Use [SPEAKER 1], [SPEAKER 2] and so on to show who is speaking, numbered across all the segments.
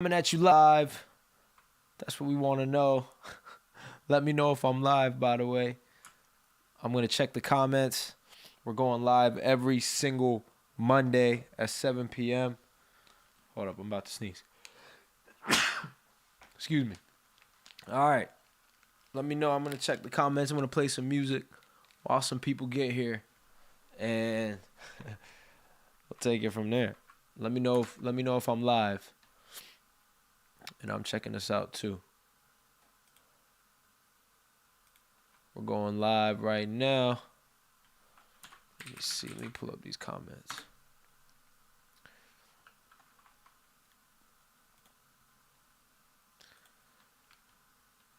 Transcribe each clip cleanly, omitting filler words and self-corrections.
[SPEAKER 1] Coming at you live. That's what we want to know. Let me know if I'm live, by the way. I'm going to check the comments. We're going live every single Monday at 7 p.m. Hold up, I'm about to sneeze. Excuse me. All right. Let me know. I'm going to check the comments. I'm going to play some music while some people get here. And we'll take it from there. Let me know if I'm live. And I'm checking this out too. We're going live right now. Let me see. Let me pull up these comments.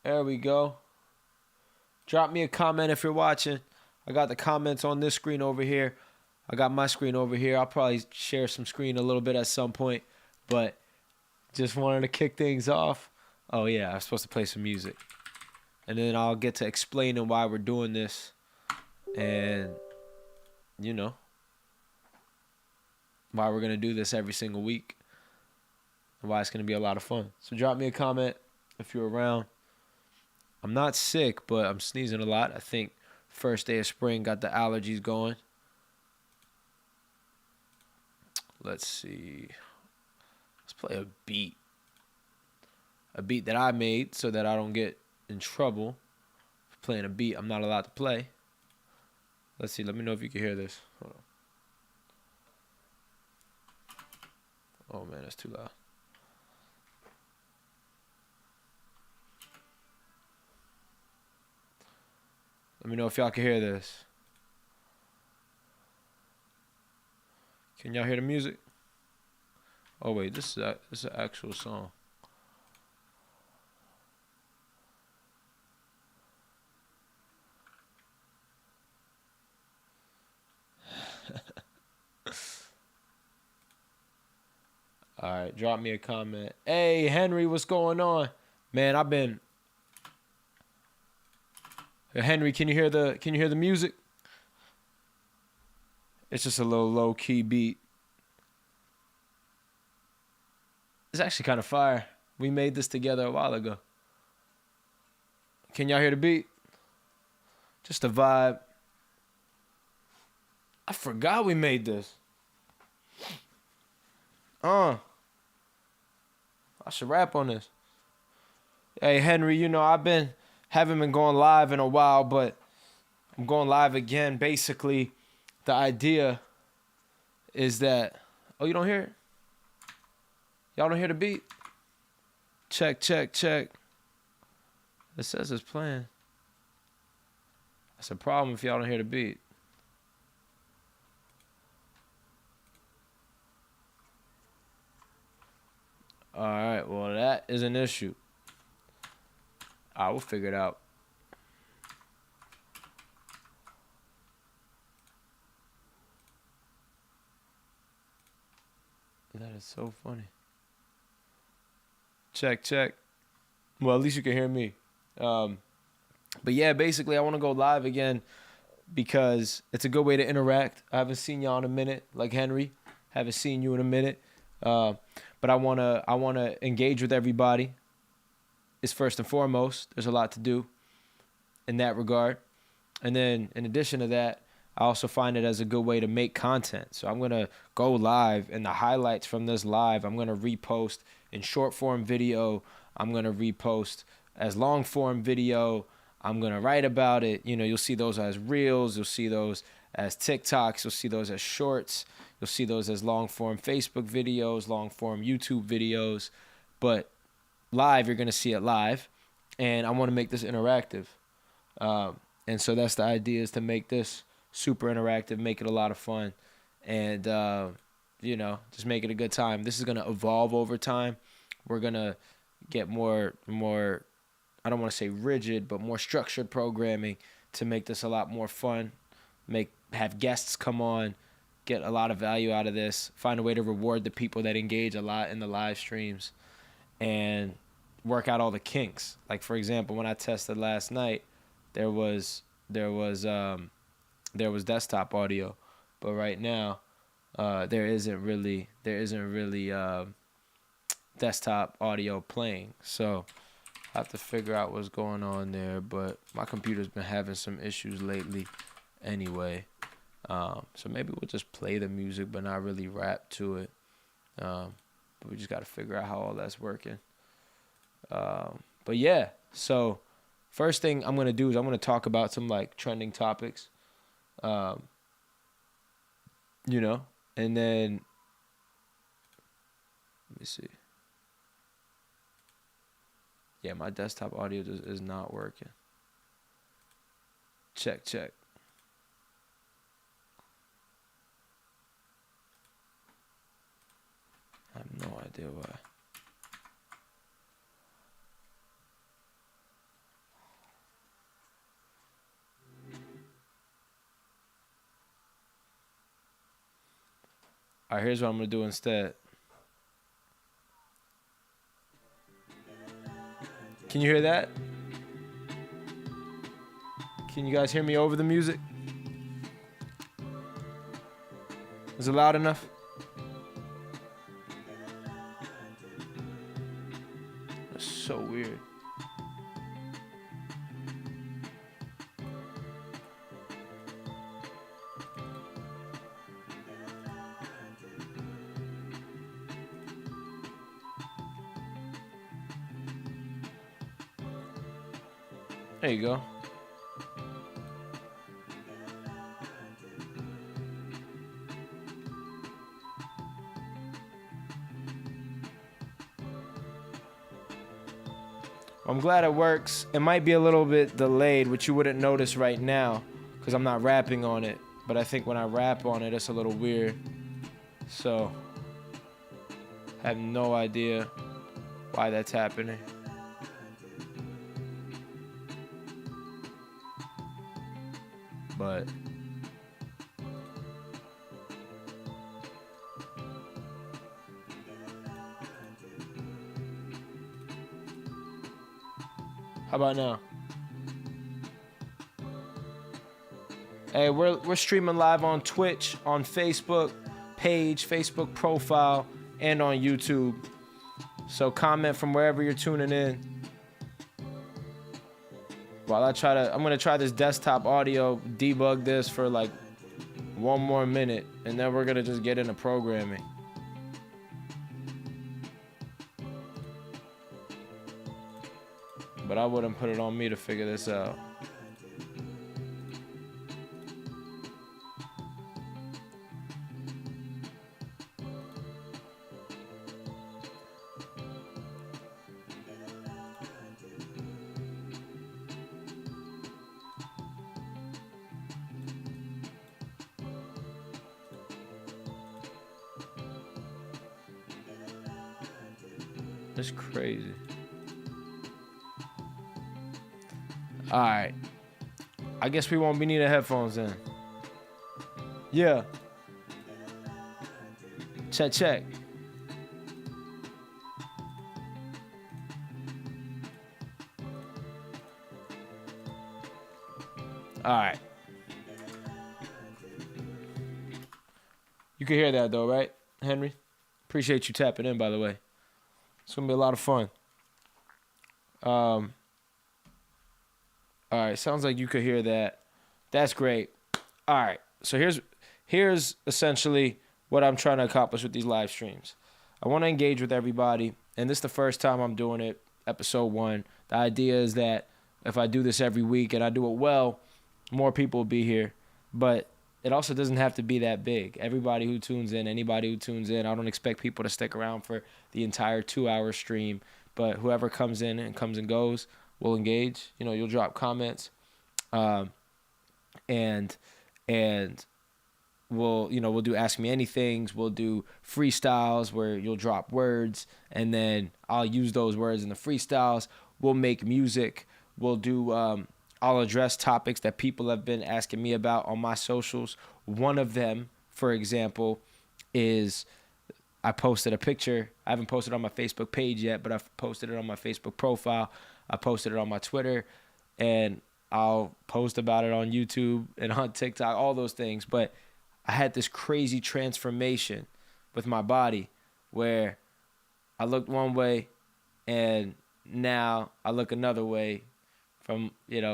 [SPEAKER 1] There we go. Drop me a comment if you're watching. I got the comments on this screen over here. I got my screen over here. I'll probably share some screen a little bit at some point. But just wanted to kick things off. Oh, yeah. I was supposed to play some music. And then I'll get to explaining why we're doing this. And, you know, why we're going to do this every single week. And why it's going to be a lot of fun. So drop me a comment if you're around. I'm not sick, but I'm sneezing a lot. I think first day of spring got the allergies going. Let's see. Let's play a beat. A beat that I made so that I don't get in trouble for playing a beat I'm not allowed to play. Let's see. Let me know if you can hear this. Hold on. Oh, man, that's too loud. Let me know if y'all can hear this. Can y'all hear the music? Oh, wait. This is an actual song. All right, drop me a comment. Hey, Henry, what's going on? Man, I've been... Henry, can you hear the music? It's just a little low-key beat. It's actually kind of fire. We made this together a while ago. Can y'all hear the beat? Just a vibe. I forgot we made this. I should rap on this. Hey, Henry, you know, haven't been going live in a while, but I'm going live again. Basically, the idea is that... Oh, you don't hear it? Y'all don't hear the beat? Check, check, check. It says it's playing. That's a problem if y'all don't hear the beat. All right, well, that is an issue. I will figure it out. That is so funny. Check, check. Well, at least you can hear me. But yeah, basically, I want to go live again because it's a good way to interact. I haven't seen y'all in a minute, like Henry. Haven't seen you in a minute. But I wanna engage with everybody. It's first and foremost. There's a lot to do in that regard. And then in addition to that, I also find it as a good way to make content. So I'm gonna go live, and the highlights from this live, I'm gonna repost in short form video. I'm gonna repost as long form video. I'm gonna write about it. You know, you'll see those as reels. You'll see those as TikToks. You'll see those as shorts. You'll see those as long-form Facebook videos, long-form YouTube videos. But live, you're going to see it live. And I want to make this interactive. And so that's the idea, is to make this super interactive, make it a lot of fun. And, you know, just make it a good time. This is going to evolve over time. We're going to get more, I don't want to say rigid, but more structured programming to make this a lot more fun. Have guests come on. Get a lot of value out of this, find a way to reward the people that engage a lot in the live streams, and work out all the kinks. Like, for example, when I tested last night, there was desktop audio, but right now there isn't really desktop audio playing. So I have to figure out what's going on there. But my computer's been having some issues lately anyway. So maybe we'll just play the music but not really rap to it. But we just got to figure out how all that's working. But yeah, so first thing I'm going to do is I'm going to talk about some like trending topics. You know, and then let me see. Yeah, my desktop audio is not working. Check. I have no idea why. All right, here's what I'm going to do instead. Can you hear that? Can you guys hear me over the music? Is it loud enough? That's so weird. There you go. I'm glad it works. It might be a little bit delayed, which you wouldn't notice right now because I'm not rapping on it. But I think when I rap on it, it's a little weird. So I have no idea why that's happening. But how about now? Hey, we're streaming live on Twitch, on Facebook page, Facebook profile, and on YouTube. So comment from wherever you're tuning in. While I'm gonna try this desktop audio, debug this for like 1 more minute, and then we're gonna just get into programming. But I wouldn't put it on me to figure this out. That's crazy. All right. I guess we won't be needing headphones then. Yeah. Check. All right. You can hear that though, right, Henry? Appreciate you tapping in, by the way. It's going to be a lot of fun. All right, sounds like you could hear that. That's great. All right, so here's essentially what I'm trying to accomplish with these live streams. I want to engage with everybody, and this is the first time I'm doing it, episode 1. The idea is that if I do this every week and I do it well, more people will be here. But it also doesn't have to be that big. Everybody who tunes in, anybody who tunes in, I don't expect people to stick around for the entire 2-hour stream. But whoever comes in and comes and goes will engage. You know, you'll drop comments, and we'll do Ask Me Anythings. We'll do freestyles where you'll drop words, and then I'll use those words in the freestyles. We'll make music. We'll do. I'll address topics that people have been asking me about on my socials. One of them, for example, is I posted a picture. I haven't posted it on my Facebook page yet, but I've posted it on my Facebook profile. I posted it on my Twitter, and I'll post about it on YouTube and on TikTok, all those things. But I had this crazy transformation with my body where I looked one way, and now I look another way. From,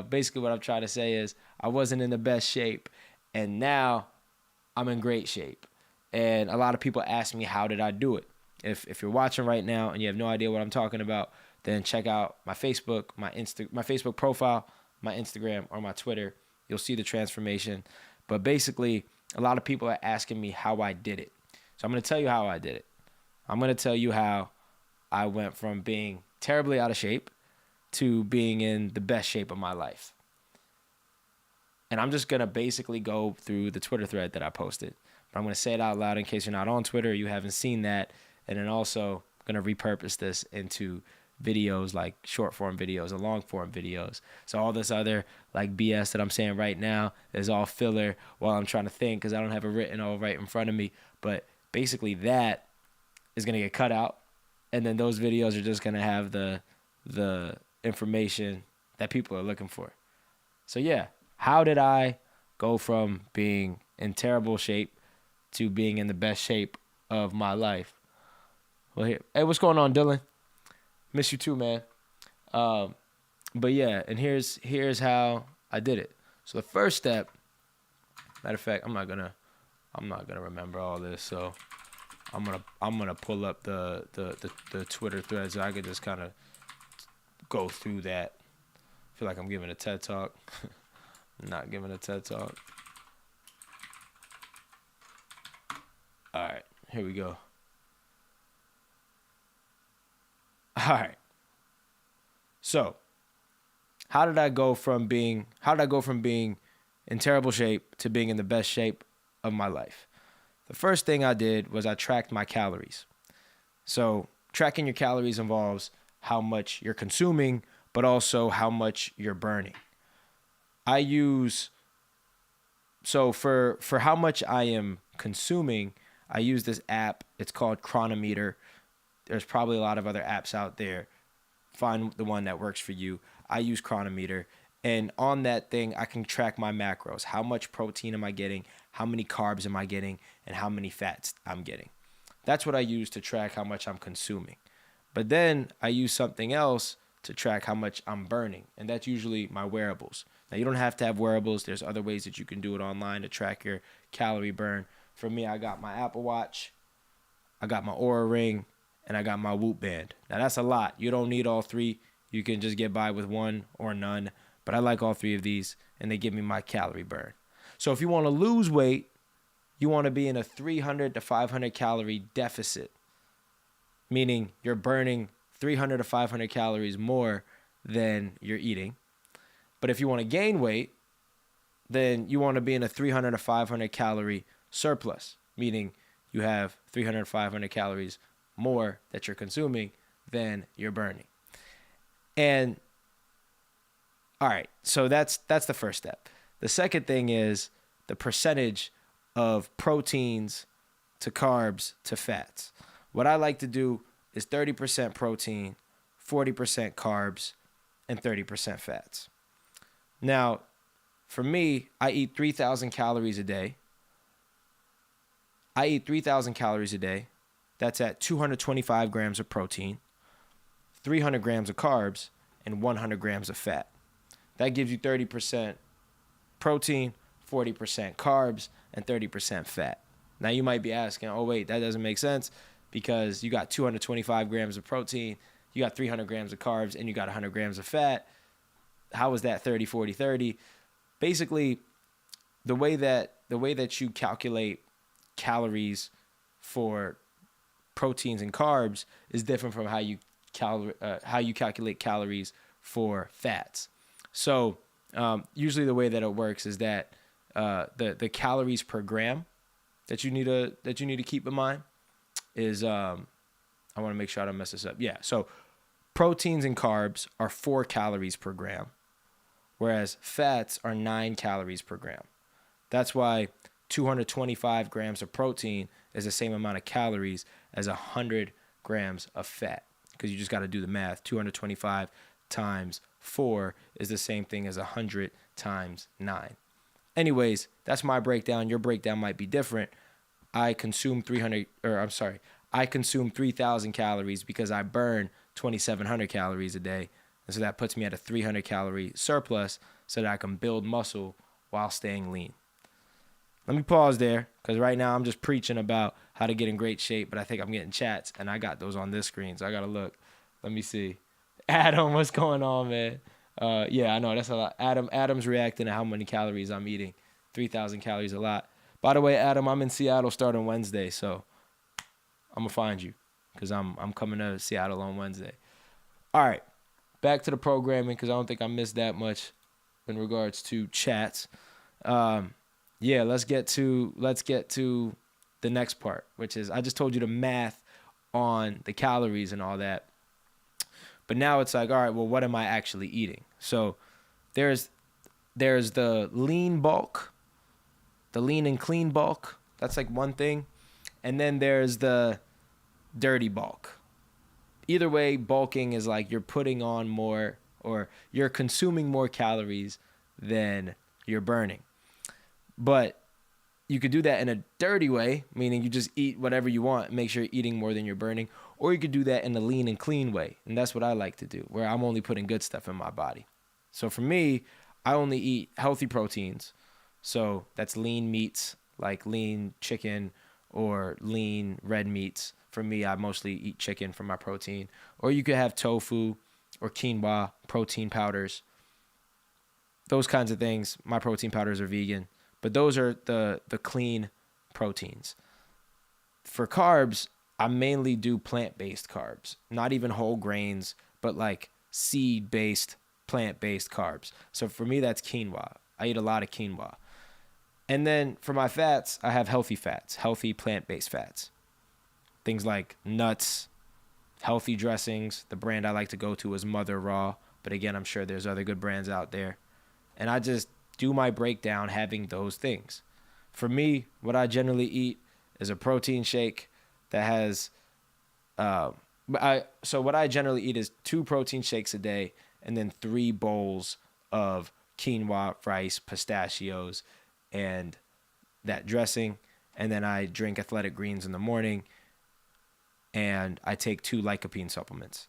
[SPEAKER 1] basically what I'm trying to say is I wasn't in the best shape, and now I'm in great shape. And a lot of people ask me, how did I do it? If you're watching right now and you have no idea what I'm talking about, then check out my Facebook, my Facebook profile, my Instagram, or my Twitter. You'll see the transformation. But basically, a lot of people are asking me how I did it. So I'm going to tell you how I did it. I'm going to tell you how I went from being terribly out of shape to being in the best shape of my life. And I'm just going to basically go through the Twitter thread that I posted. But I'm going to say it out loud in case you're not on Twitter or you haven't seen that. And then also going to repurpose this into videos, like short form videos and long form videos. So all this other like BS that I'm saying right now is all filler while I'm trying to think, because I don't have it written all right in front of me. But basically that is going to get cut out. And then those videos are just going to have the information that people are looking for. So yeah, how did I go from being in terrible shape to being in the best shape of my life? Well, hey, what's going on, Dylan? Miss you too, man. But yeah, and here's how I did it. So the first step, matter of fact, I'm not gonna remember all this, so I'm gonna pull up the Twitter thread so I could just kind of go through that. I feel like I'm giving a TED Talk. Not giving a TED Talk. All right, here we go. All right. So, how did I go from being in terrible shape to being in the best shape of my life? The first thing I did was I tracked my calories. So, tracking your calories involves how much you're consuming, but also how much you're burning. For how much I am consuming, I use this app. It's called Chronometer. There's probably a lot of other apps out there. Find the one that works for you. I use Chronometer. And on that thing, I can track my macros. How much protein am I getting? How many carbs am I getting? And how many fats I'm getting. That's what I use to track how much I'm consuming. But then I use something else to track how much I'm burning. And that's usually my wearables. Now, you don't have to have wearables. There's other ways that you can do it online to track your calorie burn. For me, I got my Apple Watch, I got my Oura Ring, and I got my Whoop Band. Now, that's a lot. You don't need all three. You can just get by with one or none. But I like all three of these, and they give me my calorie burn. So if you want to lose weight, you want to be in a 300 to 500 calorie deficit, meaning you're burning 300 to 500 calories more than you're eating. But if you want to gain weight, then you want to be in a 300 to 500 calorie surplus, meaning you have 300 to 500 calories more that you're consuming than you're burning. And all right, so that's the first step. The second thing is the percentage of proteins to carbs to fats. What I like to do is 30% protein, 40% carbs, and 30% fats. Now, for me, I eat 3,000 calories a day. That's at 225 grams of protein, 300 grams of carbs, and 100 grams of fat. That gives you 30% protein, 40% carbs, and 30% fat. Now, you might be asking, oh, wait, that doesn't make sense because you got 225 grams of protein, you got 300 grams of carbs, and you got 100 grams of fat. How is that 30, 40, 30? Basically, the way that you calculate calories for proteins and carbs is different from how you calculate calories for fats. So usually the way that it works is that the calories per gram that you need to keep in mind is I want to make sure I don't mess this up. Yeah, so proteins and carbs are 4 calories per gram, whereas fats are 9 calories per gram. That's why 225 grams of protein is the same amount of calories as 100 grams of fat, because you just got to do the math. 225 times 4 is the same thing as 100 times 9. Anyways, that's my breakdown. Your breakdown might be different. I I consume 3,000 calories because I burn 2,700 calories a day. And so that puts me at a 300 calorie surplus so that I can build muscle while staying lean. Let me pause there because right now I'm just preaching about how to get in great shape, but I think I'm getting chats and I got those on this screen. So I got to look. Let me see. Adam, what's going on, man? Yeah, I know that's a lot. Adam's reacting to how many calories I'm eating. 3,000 calories a lot. By the way, Adam, I'm in Seattle starting Wednesday, so I'm gonna find you because I'm coming to Seattle on Wednesday. All right, back to the programming because I don't think I missed that much in regards to chats. Yeah, let's get to the next part, which is I just told you the math on the calories and all that. But now it's like, all right, well, what am I actually eating? So there's the lean bulk, the lean and clean bulk. That's like one thing. And then there's the dirty bulk. Either way, bulking is like you're putting on more or you're consuming more calories than you're burning. But you could do that in a dirty way, meaning you just eat whatever you want, make sure you're eating more than you're burning. Or you could do that in a lean and clean way. And that's what I like to do, where I'm only putting good stuff in my body. So for me, I only eat healthy proteins. So that's lean meats, like lean chicken or lean red meats. For me, I mostly eat chicken for my protein. Or you could have tofu or quinoa, protein powders. Those kinds of things. My protein powders are vegan. But those are the clean proteins. For carbs, I mainly do plant-based carbs. Not even whole grains, but like seed-based, plant-based carbs. So for me, that's quinoa. I eat a lot of quinoa. And then for my fats, I have healthy fats, healthy plant-based fats. Things like nuts, healthy dressings. The brand I like to go to is Mother Raw. But again, I'm sure there's other good brands out there. And I just do my breakdown having those things. For me, what I generally eat is a protein shake that has so what I generally eat is 2 protein shakes a day and then 3 bowls of quinoa, rice, pistachios, and that dressing. And then I drink Athletic Greens in the morning and I take 2 lycopene supplements.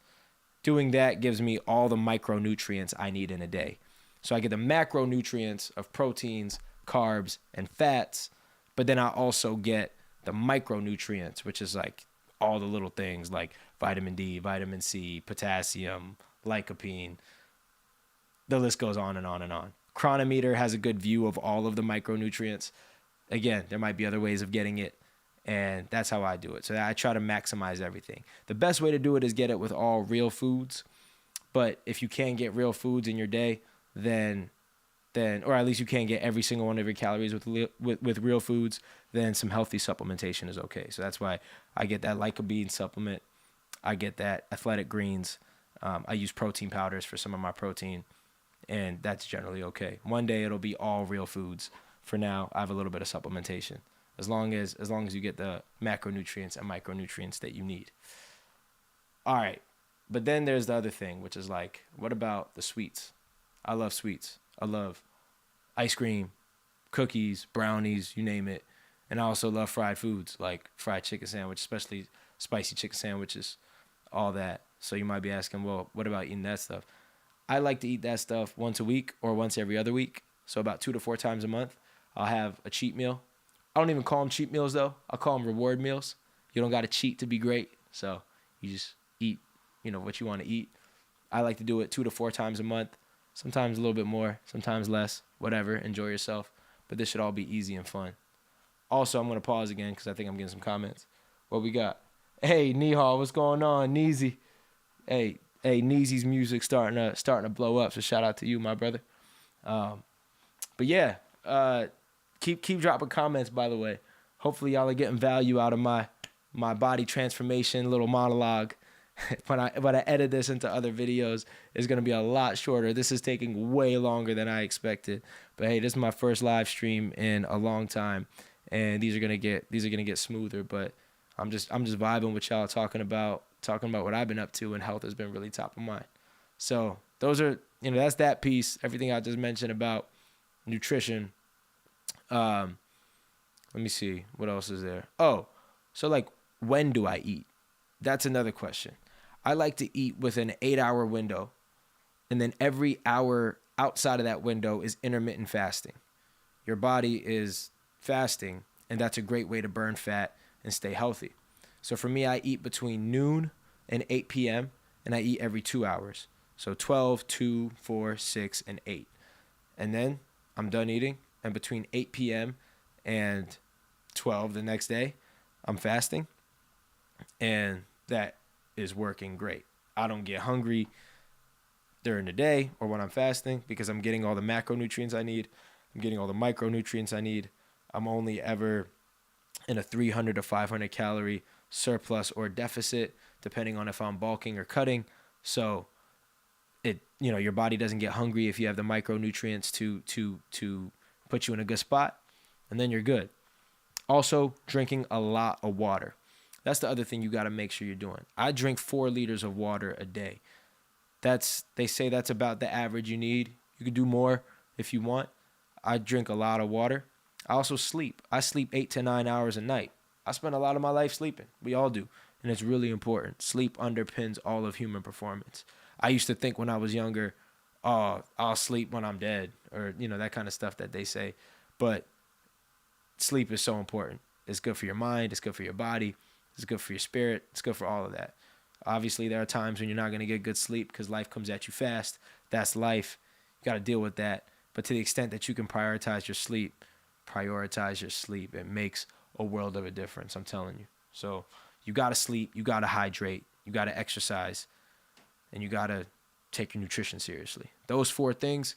[SPEAKER 1] Doing that gives me all the micronutrients I need in a day. So I get the macronutrients of proteins, carbs, and fats, but then I also get the micronutrients, which is like all the little things like vitamin D, vitamin C, potassium, lycopene. The list goes on and on and on. Chronometer has a good view of all of the micronutrients. Again, there might be other ways of getting it, and that's how I do it. So I try to maximize everything. The best way to do it is get it with all real foods, but if you can't get real foods in your day, then or at least you can't get every single one of your calories with real foods, then some healthy supplementation is okay. So that's why I get that lycopene supplement. I get that Athletic Greens. I use protein powders for some of my protein, and that's generally okay. One day it'll be all real foods. For now, I have a little bit of supplementation. As long as you get the macronutrients and micronutrients that you need. All right. But then there's the other thing, which is like, what about the sweets? I love sweets. I love ice cream, cookies, brownies, you name it. And I also love fried foods like fried chicken sandwich, especially spicy chicken sandwiches, all that. So you might be asking, well, what about eating that stuff? I like to eat that stuff once a week or once every other week. So about 2 to 4 times a month, I'll have a cheat meal. I don't even call them cheat meals, though. I call them reward meals. You don't got to cheat to be great. So you just eat, what you want to eat. I like to do it 2 to 4 times a month. Sometimes a little bit more, sometimes less, whatever. Enjoy yourself. But this should all be easy and fun. Also, I'm going to pause again because I think I'm getting some comments. What we got? Hey, Nihal, what's going on? Neezy. Hey, Neezy's music starting to blow up. So shout out to you, my brother. But yeah, keep dropping comments, by the way. Hopefully y'all are getting value out of my body transformation little monologue. When I edit this into other videos, it's going to be a lot shorter. This is taking way longer than I expected. But hey, this is my first live stream in a long time, and these are going to get smoother, but I'm just vibing with y'all talking about what I've been up to, and health has been really top of mind. So, those are, that's that piece, everything I just mentioned about nutrition. Let me see what else is there. Oh, so like when do I eat? That's another question. I like to eat within an 8-hour window, and then every hour outside of that window is intermittent fasting. Your body is fasting, and that's a great way to burn fat and stay healthy. So for me, I eat between noon and 8 p.m., and I eat every 2 hours. So 12, 2, 4, 6, and 8. And then I'm done eating, and between 8 p.m. and 12 the next day, I'm fasting, and that is working great. I don't get hungry during the day or when I'm fasting because I'm getting all the macronutrients I need. I'm getting all the micronutrients I need. I'm only ever in a 300 to 500 calorie surplus or deficit, depending on if I'm bulking or cutting. So your body doesn't get hungry if you have the micronutrients to put you in a good spot, and then you're good. Also, drinking a lot of water. That's the other thing you got to make sure you're doing. I drink 4 liters of water a day. They say that's about the average you need. You can do more if you want. I drink a lot of water. I also sleep. I sleep 8 to 9 hours a night. I spend a lot of my life sleeping. We all do. And it's really important. Sleep underpins all of human performance. I used to think when I was younger, oh, I'll sleep when I'm dead, or that kind of stuff that they say. But sleep is so important. It's good for your mind. It's good for your body. It's good for your spirit. It's good for all of that. Obviously, there are times when you're not going to get good sleep because life comes at you fast. That's life. You got to deal with that. But to the extent that you can prioritize your sleep, prioritize your sleep. It makes a world of a difference, I'm telling you. So you got to sleep. You got to hydrate. You got to exercise. And you got to take your nutrition seriously. Those 4 things,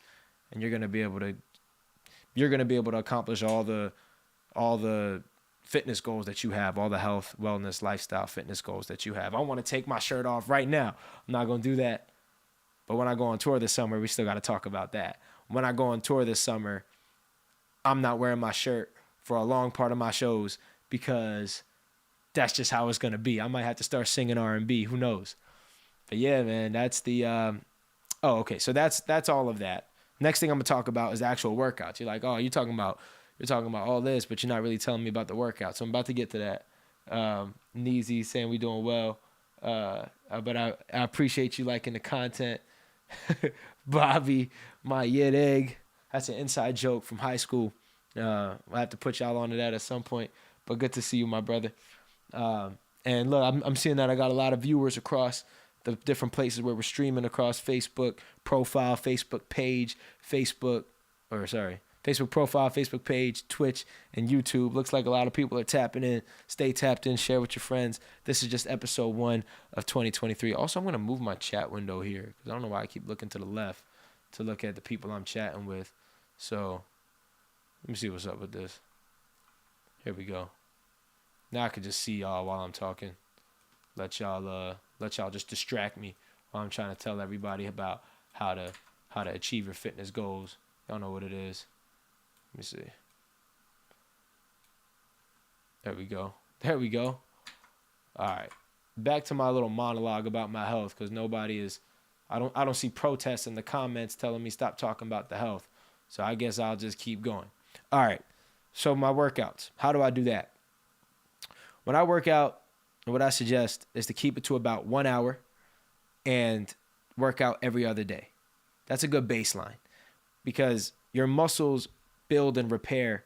[SPEAKER 1] and you're going to be able to accomplish all the fitness goals that you have, all the health, wellness, lifestyle, fitness goals that you have. I want to take my shirt off right now. I'm not going to do that. But when I go on tour this summer, we still got to talk about that. When I go on tour this summer, I'm not wearing my shirt for a long part of my shows because that's just how it's going to be. I might have to start singing R&B. Who knows? But yeah, man, that's the okay. So that's all of that. Next thing I'm going to talk about is the actual workouts. You're like, oh, you're talking about all this, but you're not really telling me about the workout. So I'm about to get to that. Neezy saying we doing well. But I appreciate you liking the content. Bobby, my yet egg. That's an inside joke from high school. I'll have to put y'all onto that at some point. But good to see you, my brother. And look, I'm seeing that I got a lot of viewers across the different places where we're streaming across Facebook profile, Facebook page, Facebook profile, Facebook page, Twitch, and YouTube. Looks like a lot of people are tapping in. Stay tapped in. Share with your friends. This is just episode 1 of 2023. Also, I'm going to move my chat window here because I don't know why I keep looking to the left to look at the people I'm chatting with. So let me see what's up with this. Here we go. Now I can just see y'all while I'm talking. Let y'all just distract me while I'm trying to tell everybody about how to achieve your fitness goals. Y'all know what it is. Let me see. There we go. All right. Back to my little monologue about my health because I don't see protests in the comments telling me stop talking about the health. So I guess I'll just keep going. All right. So my workouts. How do I do that? When I work out, what I suggest is to keep it to about 1 hour and work out every other day. That's a good baseline because your muscles build and repair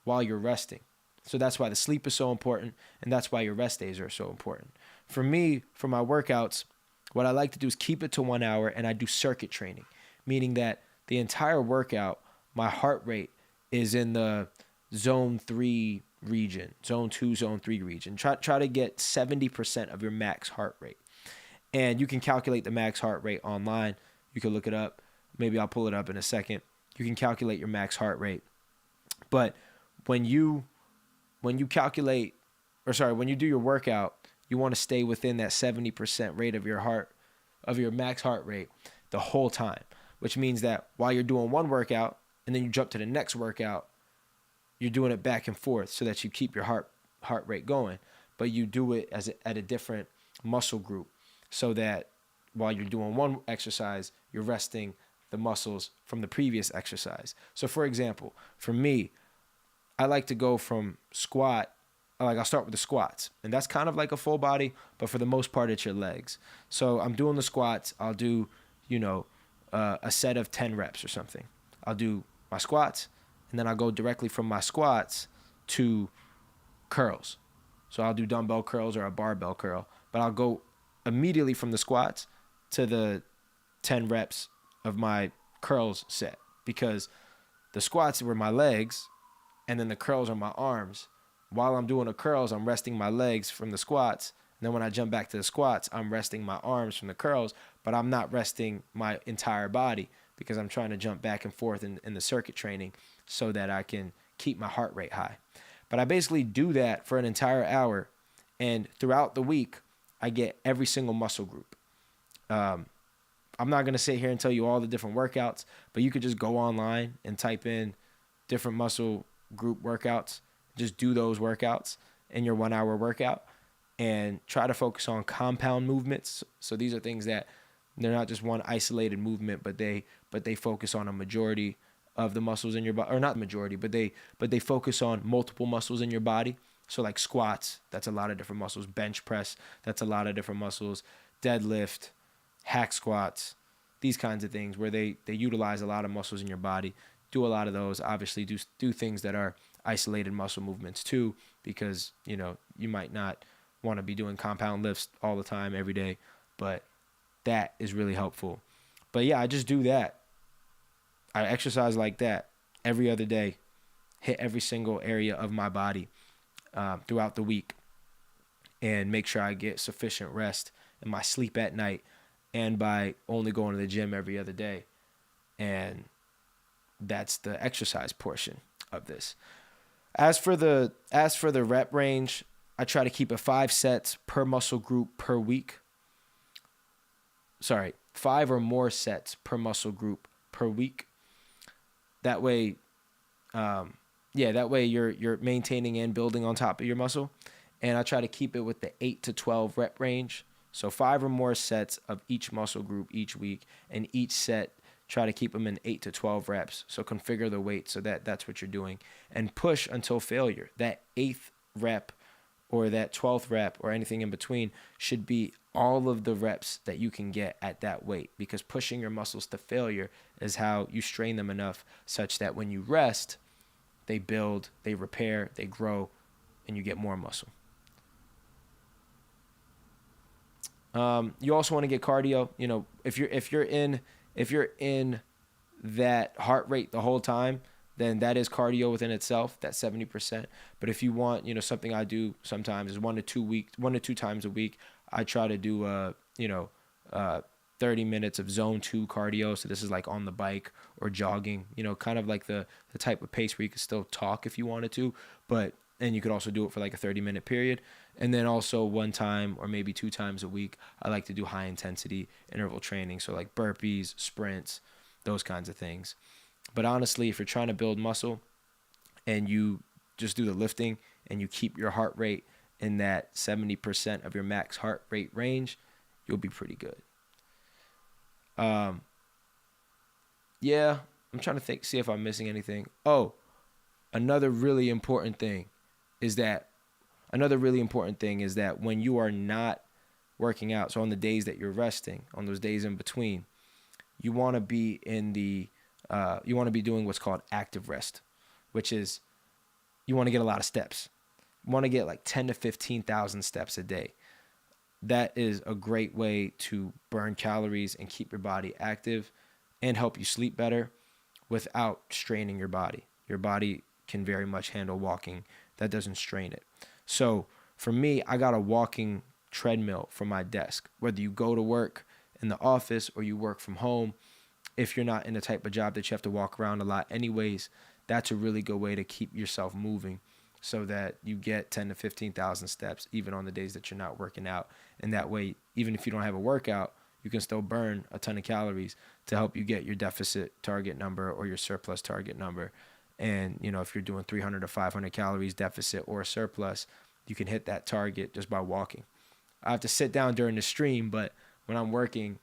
[SPEAKER 1] while you're resting. So that's why the sleep is so important, and that's why your rest days are so important. For me, for my workouts, what I like to do is keep it to 1 hour, and I do circuit training, meaning that the entire workout, my heart rate is in the zone 3 region, zone 2, zone 3 region. Try to get 70% of your max heart rate. And you can calculate the max heart rate online. You can look it up. Maybe I'll pull it up in a second. You can calculate your max heart rate. But when you do your workout, you want to stay within that 70% rate of your max heart rate the whole time, which means that while you're doing one workout and then you jump to the next workout, you're doing it back and forth so that you keep your heart rate going, but you do it at a different muscle group so that while you're doing one exercise, you're resting the muscles from the previous exercise. So for example, for me, I like to go from squat I'll start with the squats, and that's kind of like a full body, but for the most part, it's your legs. So I'm doing the squats. I'll do, a set of 10 reps or something. I'll do my squats, and then I'll go directly from my squats to curls. So I'll do dumbbell curls or a barbell curl, but I'll go immediately from the squats to the 10 reps of my curls set, because the squats were my legs and then the curls are my arms. While I'm doing the curls, I'm resting my legs from the squats. And then when I jump back to the squats, I'm resting my arms from the curls, but I'm not resting my entire body because I'm trying to jump back and forth in the circuit training so that I can keep my heart rate high. But I basically do that for an entire hour. And throughout the week, I get every single muscle group. I'm not going to sit here and tell you all the different workouts, but you could just go online and type in different muscle group workouts. Just do those workouts in your 1 hour workout and try to focus on compound movements. So these are things that they're not just one isolated movement, but they focus on a majority of the muscles in your body, or not majority, but they focus on multiple muscles in your body. So like squats, that's a lot of different muscles. Bench press, that's a lot of different muscles. Deadlift, hack squats, these kinds of things where they utilize a lot of muscles in your body. Do a lot of those. Obviously, do things that are isolated muscle movements too, because you might not want to be doing compound lifts all the time every day, but that is really helpful. But yeah, I just do that. I exercise like that every other day, hit every single area of my body throughout the week, and make sure I get sufficient rest in my sleep at night, and by only going to the gym every other day. And that's the exercise portion of this. As for the rep range, I try to keep it 5 sets per muscle group per week. 5 or more sets per muscle group per week. That way, you're maintaining and building on top of your muscle. And I try to keep it with the 8 to 12 rep range. So 5 or more sets of each muscle group each week, and each set try to keep them in 8 to 12 reps. So configure the weight so that that's what you're doing, and push until failure. That 8th rep or that 12th rep or anything in between should be all of the reps that you can get at that weight, because pushing your muscles to failure is how you strain them enough such that when you rest, they build, they repair, they grow, and you get more muscle. You also want to get cardio. If you're in that heart rate the whole time, then that is cardio within itself, that 70%. But if you want, something I do sometimes is 1 to 2 times a week, I try to do 30 minutes of zone 2 cardio. So this is like on the bike or jogging, kind of like the type of pace where you could still talk if you wanted to, and you could also do it for like a 30-minute period. And then also 1 time or maybe 2 times a week, I like to do high intensity interval training. So like burpees, sprints, those kinds of things. But honestly, if you're trying to build muscle and you just do the lifting and you keep your heart rate in that 70% of your max heart rate range, you'll be pretty good. I'm trying to see if I'm missing anything. Oh, another really important thing is that when you are not working out, so on the days that you're resting, on those days in between, you want to be doing what's called active rest, which is you want to get a lot of steps. You want to get like 10 to 15,000 steps a day. That is a great way to burn calories and keep your body active and help you sleep better without straining your body. Your body can very much handle walking. That doesn't strain it. So for me, I got a walking treadmill from my desk. Whether you go to work in the office or you work from home, if you're not in the type of job that you have to walk around a lot anyways, that's a really good way to keep yourself moving so that you get 10 to 15,000 steps even on the days that you're not working out. And that way, even if you don't have a workout, you can still burn a ton of calories to help you get your deficit target number or your surplus target number. And, if you're doing 300 to 500 calories deficit or surplus, you can hit that target just by walking. I have to sit down during the stream, but when I'm working,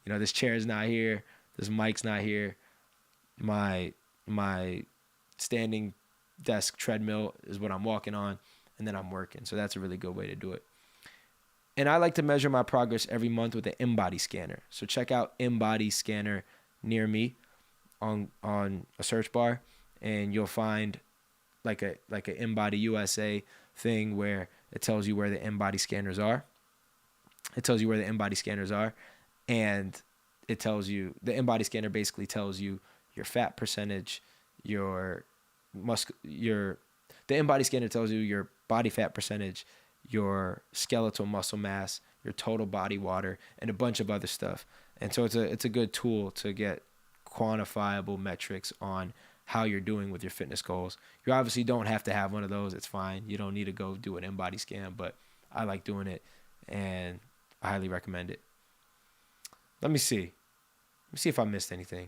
[SPEAKER 1] this chair is not here, this mic's not here, my standing desk treadmill is what I'm walking on. and then I'm working. So that's a really good way to do it. And I like to measure my progress every month with an InBody scanner. So check out InBody scanner near me on a search bar, and you'll find like a InBody USA thing where it tells you where the InBody scanners are. It tells you where the InBody scanners are, and it tells you, the InBody scanner basically tells you your fat percentage, the InBody scanner tells you your body fat percentage, your skeletal muscle mass, your total body water, and a bunch of other stuff. And so it's a good tool to get quantifiable metrics on how you're doing with your fitness goals. You obviously don't have to have one of those. It's fine. You don't need to go do an InBody scan, but I like doing it, and I highly recommend it. Let me see. Let me see if I missed anything.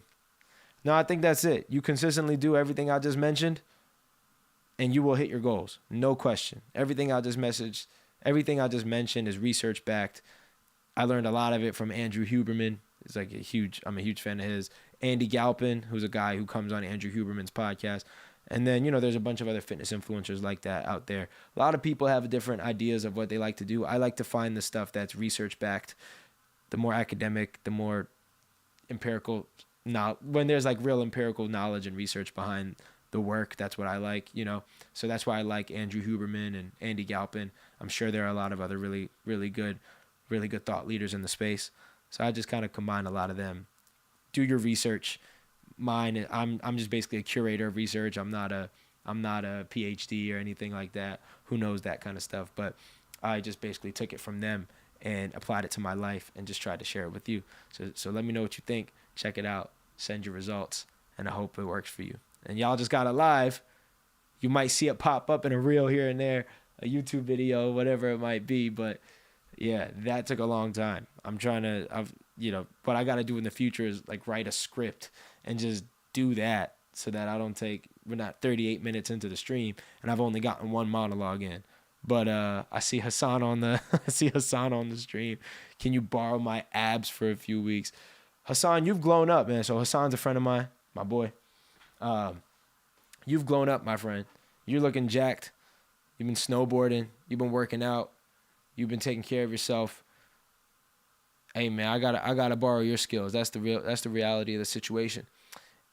[SPEAKER 1] No, I think that's it. You consistently do everything I just mentioned, and you will hit your goals. No question. Everything I just mentioned is research backed. I learned a lot of it from Andrew Huberman. I'm a huge fan of his. Andy Galpin, who's a guy who comes on Andrew Huberman's podcast. And then, there's a bunch of other fitness influencers like that out there. A lot of people have different ideas of what they like to do. I like to find the stuff that's research backed, the more academic, the more empirical. When there's like real empirical knowledge and research behind the work, that's what I like, So that's why I like Andrew Huberman and Andy Galpin. I'm sure there are a lot of other really, really good thought leaders in the space. So I just kind of combine a lot of them. Do your research. Mine, I'm just basically a curator of research. I'm not a PhD or anything like that. Who knows that kind of stuff? But I just basically took it from them and applied it to my life and just tried to share it with you. So let me know what you think. Check it out. Send your results, and I hope it works for you. And y'all just got it live. You might see it pop up in a reel here and there, a YouTube video, whatever it might be. But yeah, that took a long time. What I got to do in the future is like write a script and just do that so that we're not 38 minutes into the stream and I've only gotten one monologue in. But I see Hassan on the stream. Can you borrow my abs for a few weeks? Hassan, you've grown up, man. So Hassan's a friend of mine, my boy. You've grown up, my friend. You're looking jacked. You've been snowboarding. You've been working out. You've been taking care of yourself. Hey, man, I gotta borrow your skills. That's the reality of the situation.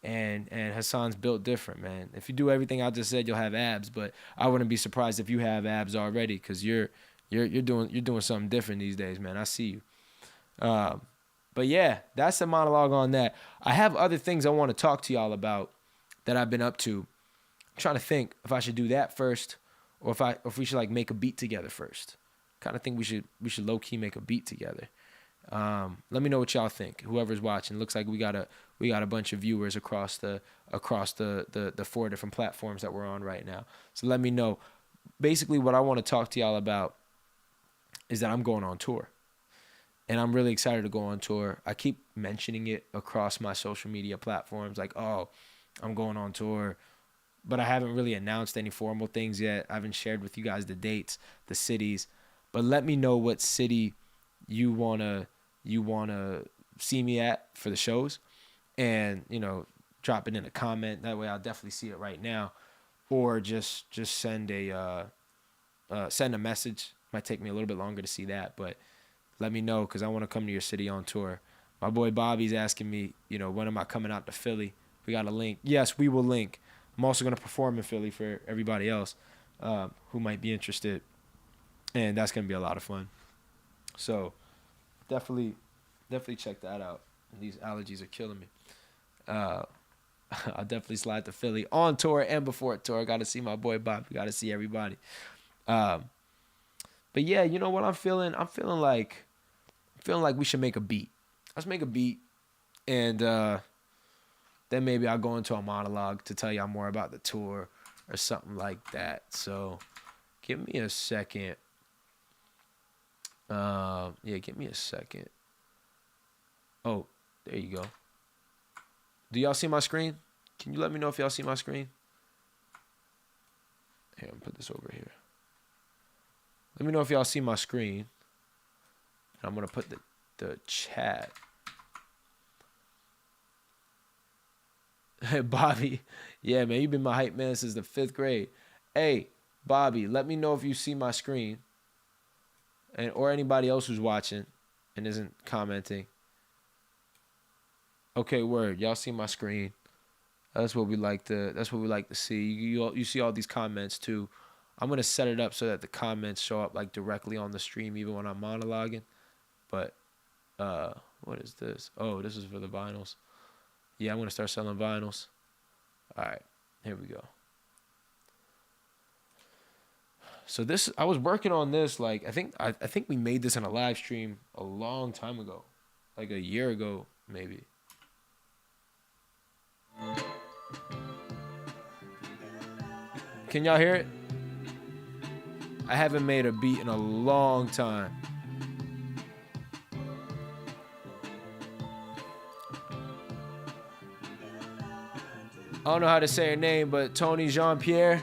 [SPEAKER 1] And Hassan's built different, man. If you do everything I just said, you'll have abs. But I wouldn't be surprised if you have abs already, because you're doing something different these days, man. I see you. But yeah, that's the monologue on that. I have other things I want to talk to y'all about that I've been up to. I'm trying to think if I should do that first, or if we should like make a beat together first. Kind of think we should low key make a beat together. Let me know what y'all think. Whoever's watching, looks like we got a bunch of viewers across the 4 different platforms that we're on right now. So let me know. Basically, what I want to talk to y'all about is that I'm going on tour. And I'm really excited to go on tour. I keep mentioning it across my social media platforms, like, oh, I'm going on tour. But I haven't really announced any formal things yet. I haven't shared with you guys the dates, the cities. But let me know what city you wanna see me at for the shows. And, drop it in a comment. That way I'll definitely see it right now. Or just send a message. Might take me a little bit longer to see that, but let me know, because I want to come to your city on tour. My boy Bobby's asking me, when am I coming out to Philly? We got a link. Yes, we will link. I'm also going to perform in Philly for everybody else who might be interested. And that's going to be a lot of fun. So definitely check that out. These allergies are killing me. I'll definitely slide to Philly on tour and before tour. I got to see my boy Bobby. Got to see everybody. But yeah, you know what I'm feeling? I'm feeling like we should make a beat. Let's make a beat, and then maybe I'll go into a monologue to tell y'all more about the tour or something like that. So give me a second. Give me a second. Oh, there you go. Do y'all see my screen? Can you let me know if y'all see my screen? Here, I'm gonna put this over here. Let me know if y'all see my screen. And I'm going to put the chat. Hey, Bobby. Yeah, man, you've been my hype man since the 5th grade. Hey, Bobby, let me know if you see my screen, and or anybody else who's watching and isn't commenting. Okay, word. Y'all see my screen. That's what we like to see. You see all these comments too. I'm gonna set it up so that the comments show up like directly on the stream even when I'm monologuing. But what is this? Oh, this is for the vinyls. Yeah, I'm gonna start selling vinyls. All right, here we go. So this, I was working on this like I think we made this in a live stream a long time ago, like a year ago maybe. Can y'all hear it? I haven't made a beat in a long time. I don't know how to say her name, but Tony Jean-Pierre,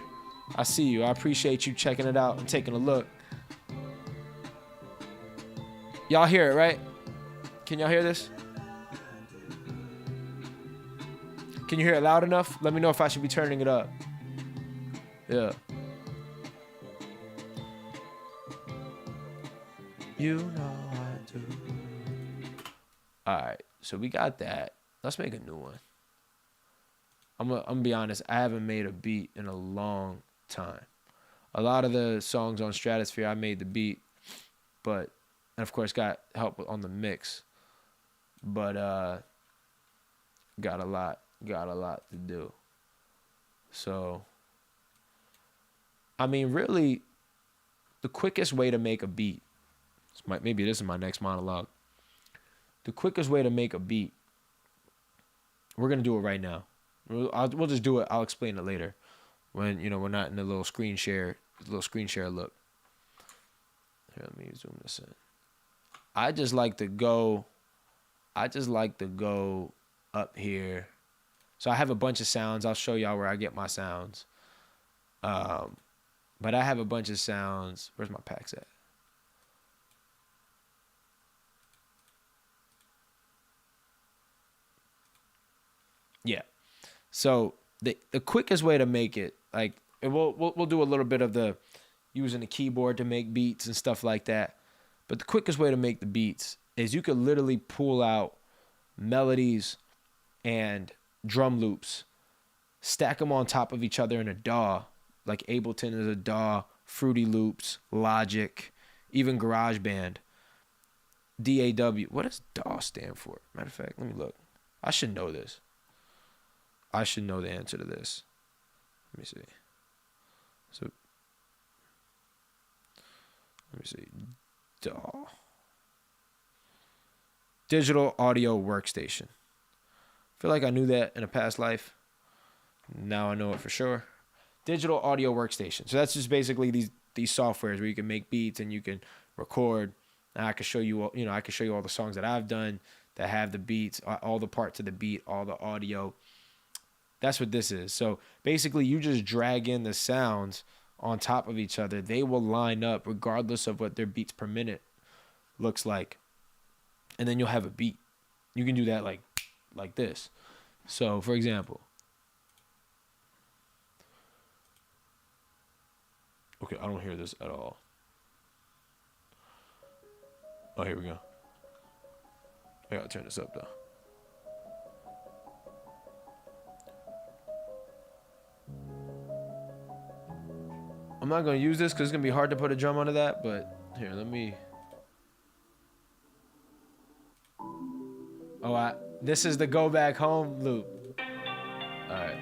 [SPEAKER 1] I see you. I appreciate you checking it out and taking a look. Y'all hear it, right? Can y'all hear this? Can you hear it loud enough? Let me know if I should be turning it up. Yeah. You know I do. All right, so we got that. Let's make a new one. I'm gonna be honest. I haven't made a beat in a long time. A lot of the songs on Stratosphere, I made the beat, but and of course got help on the mix. But got a lot to do. So, I mean, really, the quickest way to make a beat. Maybe this is my next monologue. The quickest way to make a beat. We're gonna do it right now. We'll just do it. I'll explain it later, when we're not in the little screen share look. Here, let me zoom this in. I just like to go up here. So I have a bunch of sounds. I'll show y'all where I get my sounds. But I have a bunch of sounds. Where's my packs at? Yeah. So the quickest way to make it, like, we'll do a little bit of the using the keyboard to make beats and stuff like that. But the quickest way to make the beats is you could literally pull out melodies and drum loops, stack them on top of each other in a DAW, like Ableton is a DAW, Fruity Loops, Logic, even GarageBand, DAW. What does DAW stand for? Matter of fact, let me look. I should know this. I should know the answer to this. Let me see. So, let me see. DAW. Digital Audio Workstation. I feel like I knew that in a past life. Now I know it for sure. Digital Audio Workstation. So that's just basically these softwares where you can make beats and you can record. And I can show you, I can show you all the songs that I've done that have the beats, all the parts of the beat, all the audio. That's what this is. So basically you just drag in the sounds on top of each other. They will line up regardless of what their beats per minute looks like. And then you'll have a beat. You can do that like this. So for example. Okay, I don't hear this at all. Oh, here we go. I gotta turn this up though. I'm not gonna use this because it's gonna be hard to put a drum onto that, but here, let me. Oh, this is the go back home loop. All right.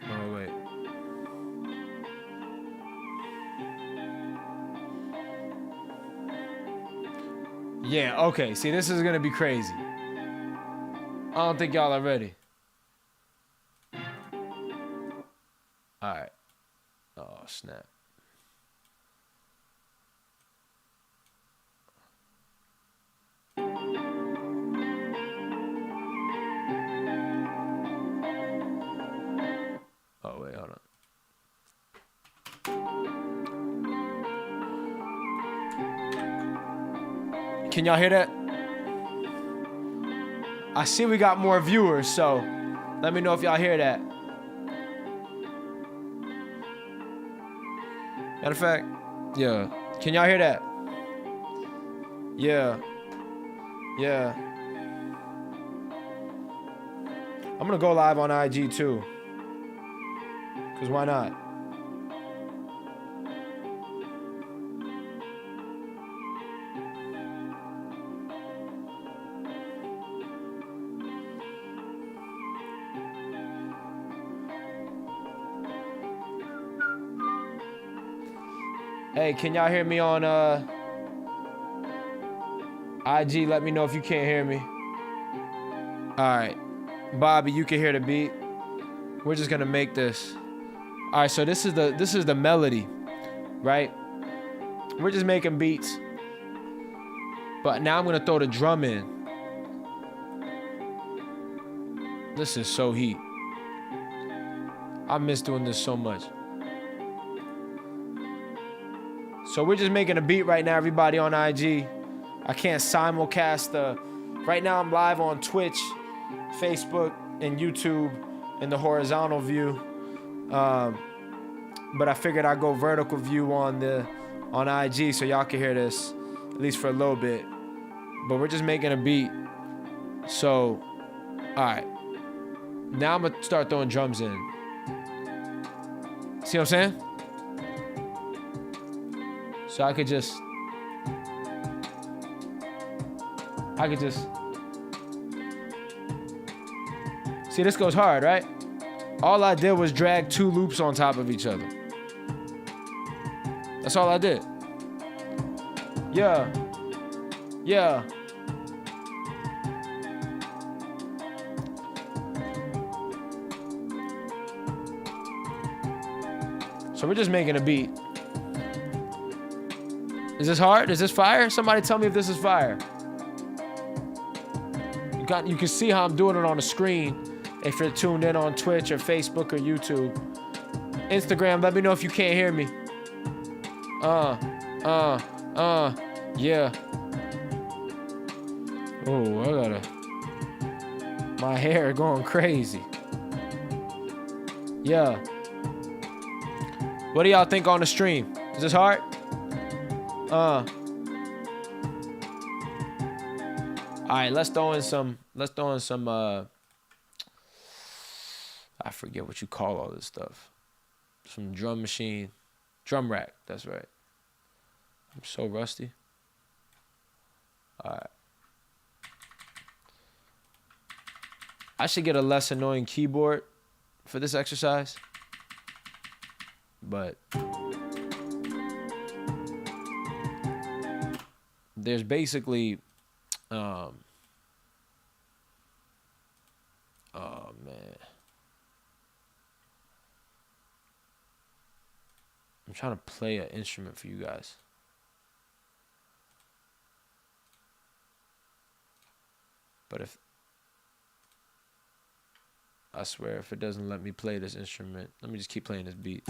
[SPEAKER 1] Oh, wait. Yeah, okay. See, this is gonna be crazy. I don't think y'all are ready. All right. Oh, snap. Oh, wait, hold on. Can y'all hear that? I see we got more viewers, so let me know if y'all hear that. Matter of fact, yeah. Can y'all hear that? Yeah. Yeah. I'm gonna go live on IG too. Cause why not? Hey, can y'all hear me on IG? Let me know if you can't hear me. Alright. Bobby, you can hear the beat. We're just gonna make this. Alright, so this is the melody, right? We're just making beats. But now I'm gonna throw the drum in. This is so heat. I miss doing this so much. So we're just making a beat right now, everybody on IG. I can't simulcast right now I'm live on Twitch, Facebook, and YouTube in the horizontal view. But I figured I'd go vertical view on IG so y'all can hear this, at least for a little bit. But we're just making a beat. So, alright. Now I'm gonna start throwing drums in. See what I'm saying? So I could just see, this goes hard, right? All I did was drag 2 loops on top of each other. That's all I did. Yeah. Yeah. So we're just making a beat. Is this hard? Is this fire? Somebody tell me if this is fire. You can see how I'm doing it on the screen if you're tuned in on Twitch or Facebook or YouTube. Instagram, let me know if you can't hear me. Yeah. Oh, my hair going crazy. Yeah. What do y'all think on the stream? Is this hard? All right, let's throw in some I forget what you call all this stuff. Some drum rack, that's right. I'm so rusty. All right. I should get a less annoying keyboard for this exercise. But there's basically oh man, I'm trying to play an instrument for you guys. But I swear, if it doesn't let me play this instrument, let me just keep playing this beat.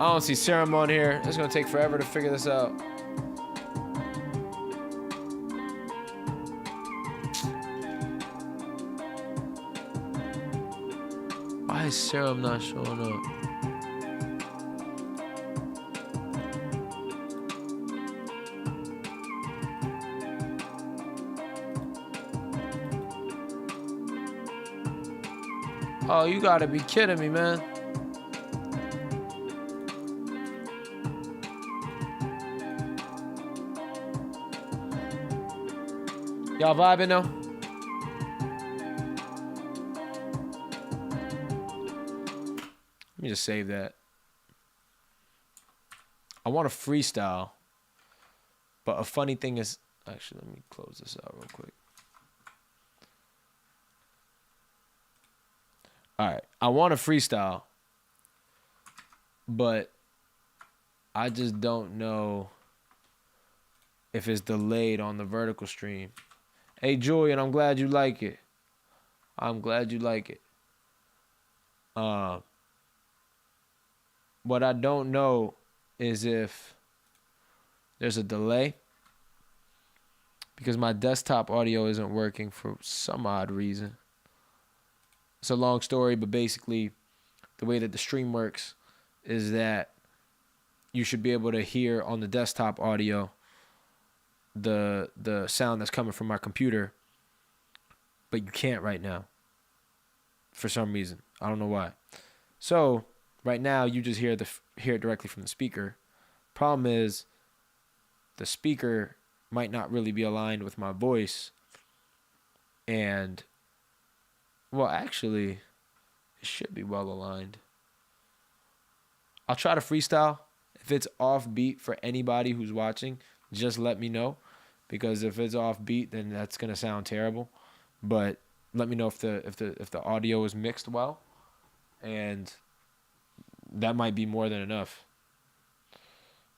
[SPEAKER 1] I don't see Serum on here. It's gonna take forever to figure this out. Why is Serum not showing up? Oh, you gotta be kidding me, man. Y'all vibing now? Let me just save that. I want to freestyle. But a funny thing is, actually, let me close this out real quick. All right, I want to freestyle, but I just don't know if it's delayed on the vertical stream. Hey, Julian, I'm glad you like it. I'm glad you like it. What I don't know is if there's a delay because my desktop audio isn't working for some odd reason. It's a long story, but basically the way that the stream works is that you should be able to hear on the desktop audio the sound that's coming from my computer, but you can't right now for some reason. I don't know why. So right now you just hear it directly from the speaker. Problem is the speaker might not really be aligned with my voice, and well, actually it should be well aligned. I'll try to freestyle. If it's off beat for anybody who's watching, just let me know, because if it's off beat, then that's gonna sound terrible. But let me know if the audio is mixed well, and that might be more than enough.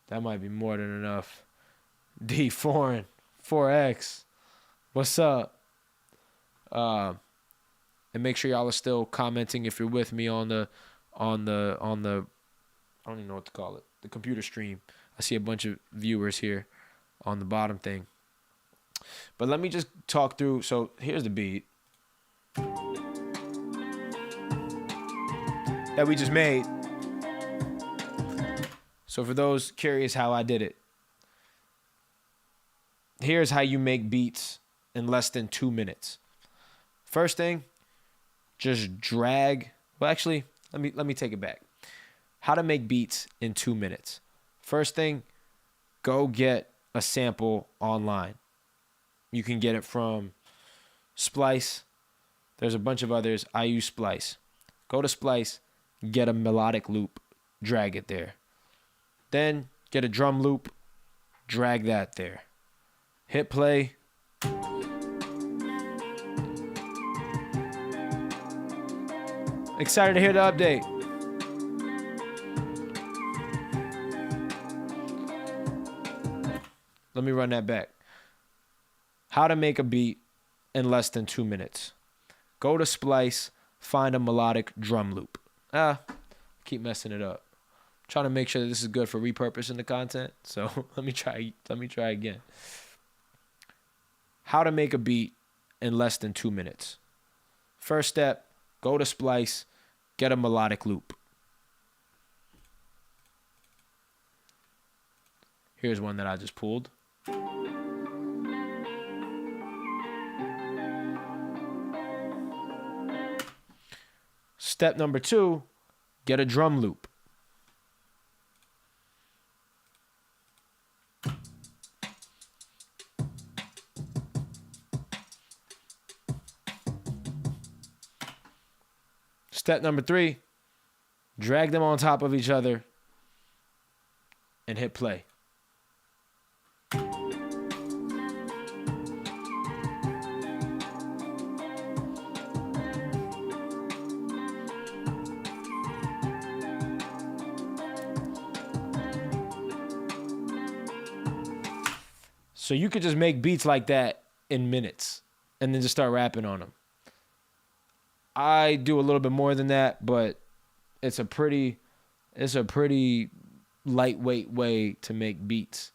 [SPEAKER 1] That might be more than enough. D Foreign 4X, what's up? And make sure y'all are still commenting if you're with me on the I don't even know what to call it, the computer stream. I see a bunch of viewers here on the bottom thing. But let me just talk through. So here's the beat that we just made. So for those curious how I did it, here's how you make beats in less than 2 minutes. First thing, just drag. Well, actually, let me take it back. How to make beats in 2 minutes. First thing, go get a sample online. You can get it from Splice. There's a bunch of others. I use Splice. Go to Splice, get a melodic loop, drag it there. Then get a drum loop, drag that there. Hit play. Excited to hear the update. Let me run that back. How to make a beat in less than 2 minutes. Go to Splice, find a melodic drum loop. Keep messing it up. I'm trying to make sure that this is good for repurposing the content. So let me try again. How to make a beat in less than 2 minutes. First step, go to Splice, get a melodic loop. Here's one that I just pulled. Step number 2, get a drum loop. Step number 3, drag them on top of each other and hit play. So you could just make beats like that in minutes and then just start rapping on them. I do a little bit more than that, but it's a pretty lightweight way to make beats.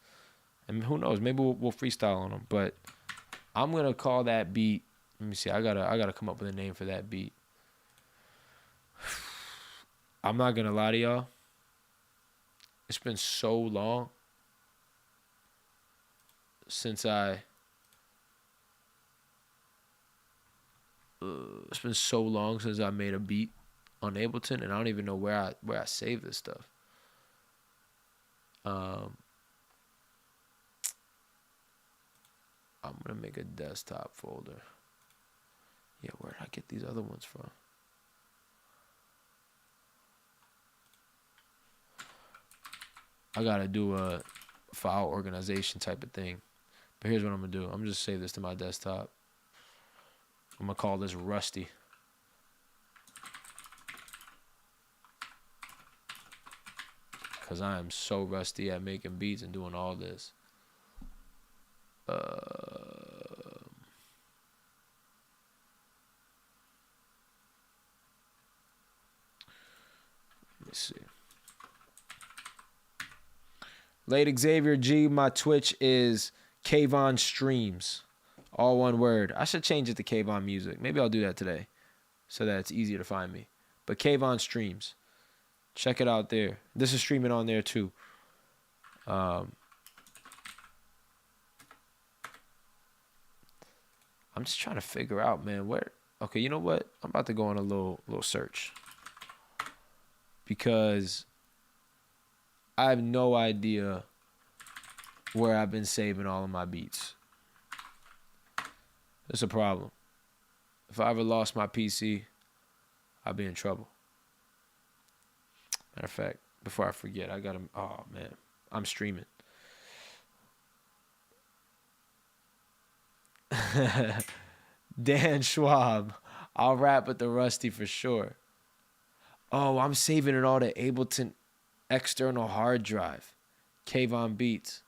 [SPEAKER 1] And who knows, maybe we'll freestyle on them. But I'm gonna call that beat. Let me see. I gotta come up with a name for that beat. I'm not gonna lie to y'all. It's been so long since it's been so long since I made a beat on Ableton, and I don't even know where I save this stuff. I'm gonna make a desktop folder. Yeah, where did I get these other ones from? I gotta do a file organization type of thing. But here's what I'm gonna do. I'm just save this to my desktop. I'm gonna call this Rusty. Cause I am so rusty at making beats and doing all this. Let me see. Late Xavier G, my Twitch is Kayvon Streams. All one word. I should change it to Kayvon Music. Maybe I'll do that today so that it's easier to find me. But Kayvon Streams. Check it out there. This is streaming on there too. I'm just trying to figure out, man, where. Okay, you know what? I'm about to go on a little search because I have no idea where I've been saving all of my beats. It's a problem. If I ever lost my PC, I'd be in trouble. Matter of fact, before I forget, I gotta. Oh man, I'm streaming. Dan Schwab, I'll rap with the Rusty for sure. Oh, I'm saving it all to Ableton external hard drive. Kayvon Beats.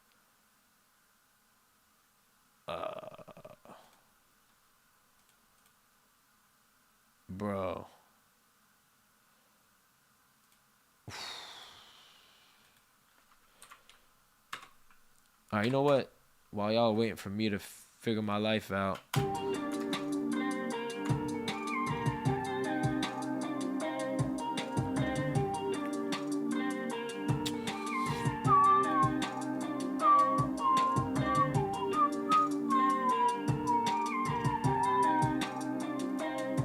[SPEAKER 1] Bro. All right, you know what? While y'all are waiting for me to figure my life out.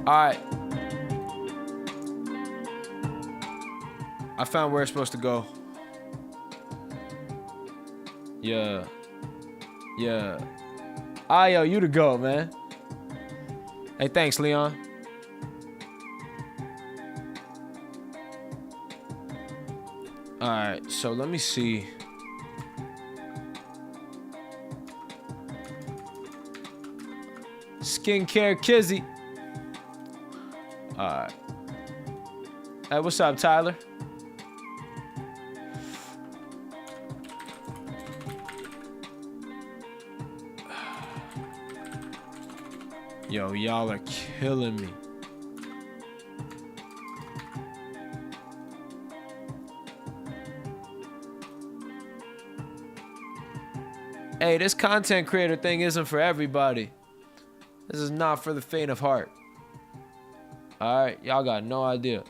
[SPEAKER 1] All right. I found where it's supposed to go. Yeah. Yeah. Yo, you the GOAT, man. Hey, thanks, Leon. All right, so let me see. Skincare Kizzy. All right. Hey, what's up, Tyler? Yo, y'all are killing me. Hey, this content creator thing isn't for everybody. This is not for the faint of heart. Alright, y'all got no idea.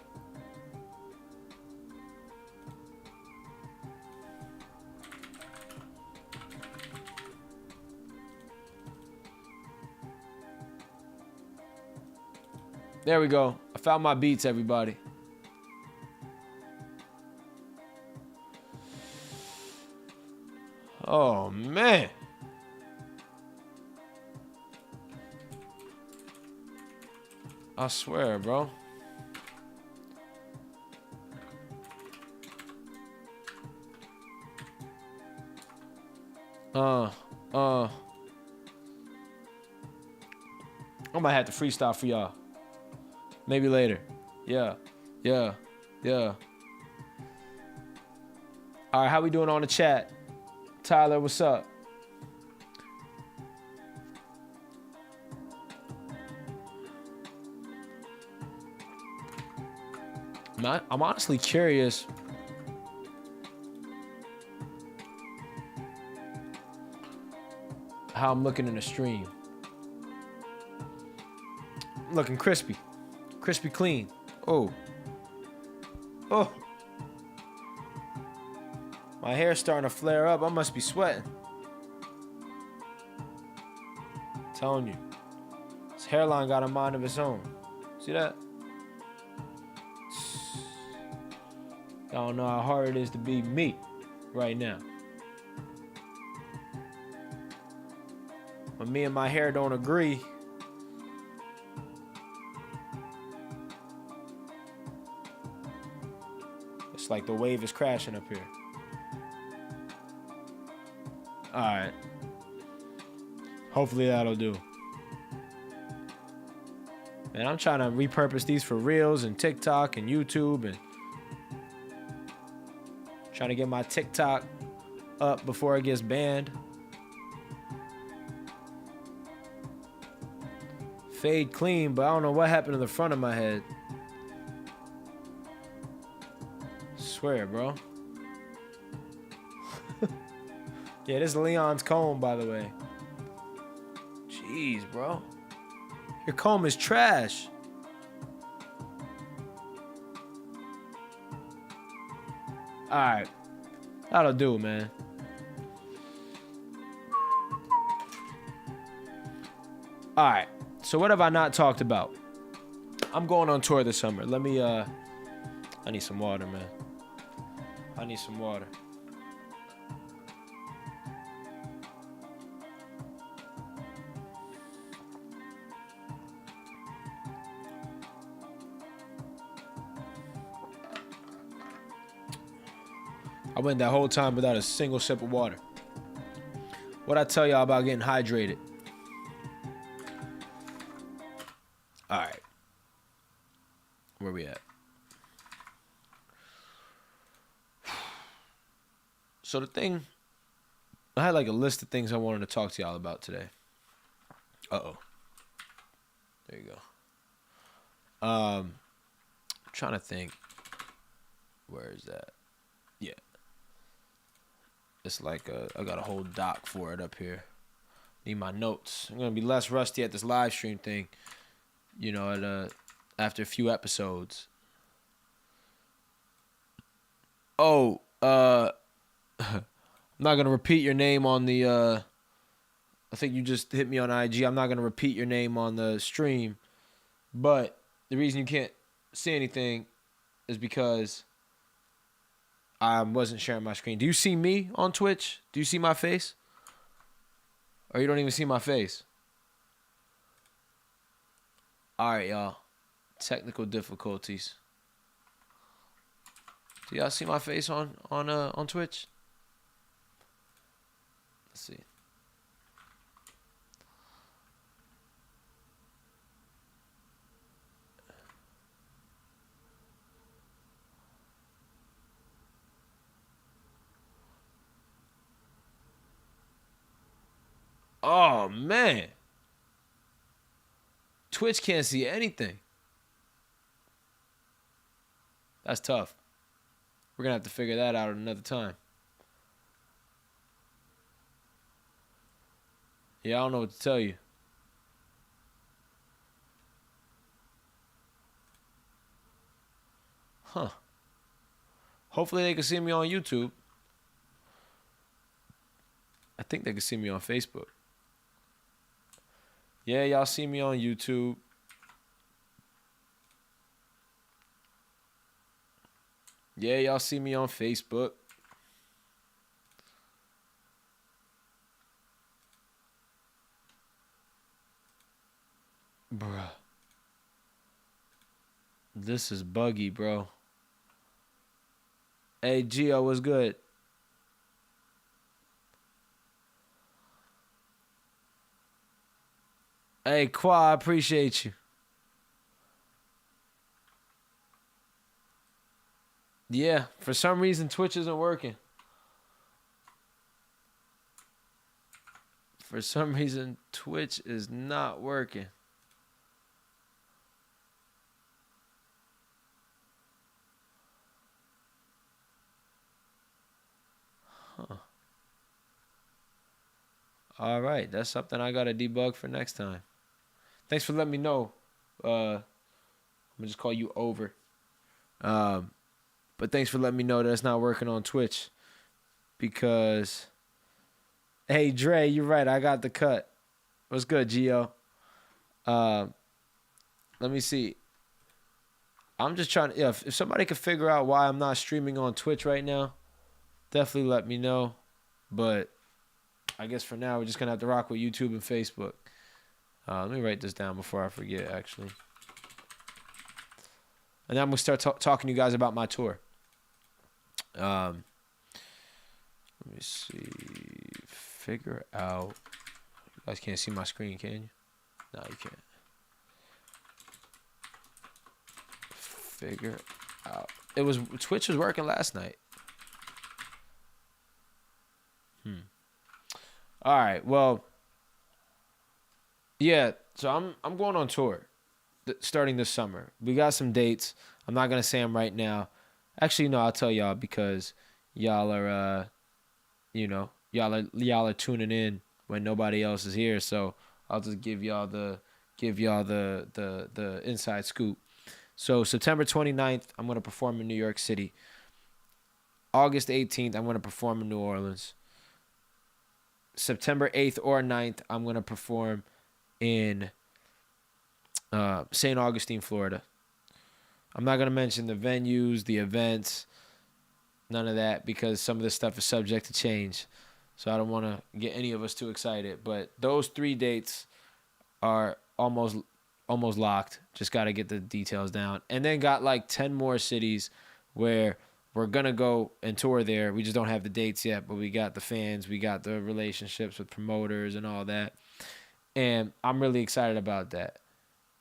[SPEAKER 1] There we go. I found my beats, everybody. Oh, man. I swear, bro. I might have to freestyle for y'all. Maybe later. Yeah. All right, how we doing on the chat? Tyler, what's up? I'm honestly curious how I'm looking in the stream. I'm looking crispy. Crispy clean. Oh. My hair's starting to flare up. I must be sweating. I'm telling you. This hairline got a mind of its own. See that? I don't know how hard it is to be me right now. When me and my hair don't agree, it's like the wave is crashing up here. Alright. Hopefully that'll do. Man, I'm trying to repurpose these for Reels and TikTok and YouTube and trying to get my TikTok up before it gets banned. Fade clean, but I don't know what happened to the front of my head. Swear, bro. Yeah, this is Leon's comb, by the way. Jeez, bro. Your comb is trash. Alright. That'll do, man. Alright. So what have I not talked about? I'm going on tour this summer. Let me, I need some water, man. I need some water. I went that whole time without a single sip of water. What I tell y'all about getting hydrated? All right. Where we at? So the thing, I had like a list of things I wanted to talk to y'all about today. Uh-oh. There you go. I'm trying to think. Where is that? Yeah. It's like I got a whole doc for it up here. Need my notes. I'm gonna be less rusty at this live stream thing. You know, after a few episodes. Oh, I'm not gonna repeat your name on the. I think you just hit me on IG. I'm not gonna repeat your name on the stream, but the reason you can't see anything is because I wasn't sharing my screen. Do you see me on Twitch? Do you see my face? Or you don't even see my face? All right, y'all. Technical difficulties. Do y'all see my face on Twitch? Let's see. Oh, man. Twitch can't see anything. That's tough. We're going to have to figure that out another time. Yeah, I don't know what to tell you. Huh. Hopefully they can see me on YouTube. I think they can see me on Facebook. Yeah, y'all see me on YouTube. Yeah, y'all see me on Facebook. Bruh. This is buggy, bro. Hey, Gio, what's good? Hey, Qua, I appreciate you. Yeah, for some reason, Twitch isn't working. For some reason, Twitch is not working. Huh. All right, that's something I got to debug for next time. Thanks for letting me know. I'm going to just call you over. But thanks for letting me know that it's not working on Twitch. Because, hey, Dre, you're right. I got the cut. What's good, Gio? Let me see. I'm just trying to, yeah, if somebody could figure out why I'm not streaming on Twitch right now, definitely let me know. But I guess for now, we're just going to have to rock with YouTube and Facebook. Let me write this down before I forget, actually. And then I'm going to start talking to you guys about my tour. Let me see. Figure out. You guys can't see my screen, can you? No, you can't. Figure out. Twitch was working last night. All right. Well, yeah. So I'm going on tour starting this summer. We got some dates. I'm not gonna say them right now. Actually, no, I'll tell y'all because y'all are, y'all are tuning in when nobody else is here. So I'll just give y'all the inside scoop. So September 29th, I'm gonna perform in New York City. August 18th, I'm gonna perform in New Orleans. September 8th or 9th, I'm gonna perform in St. Augustine, Florida. I'm not gonna mention the venues, the events, none of that, because some of this stuff is subject to change. So I don't want to get any of us too excited. But those 3 dates are almost locked. Just got to get the details down. And then got like 10 more cities where we're going to go and tour there. We just don't have the dates yet, but we got the fans. We got the relationships with promoters and all that. And I'm really excited about that.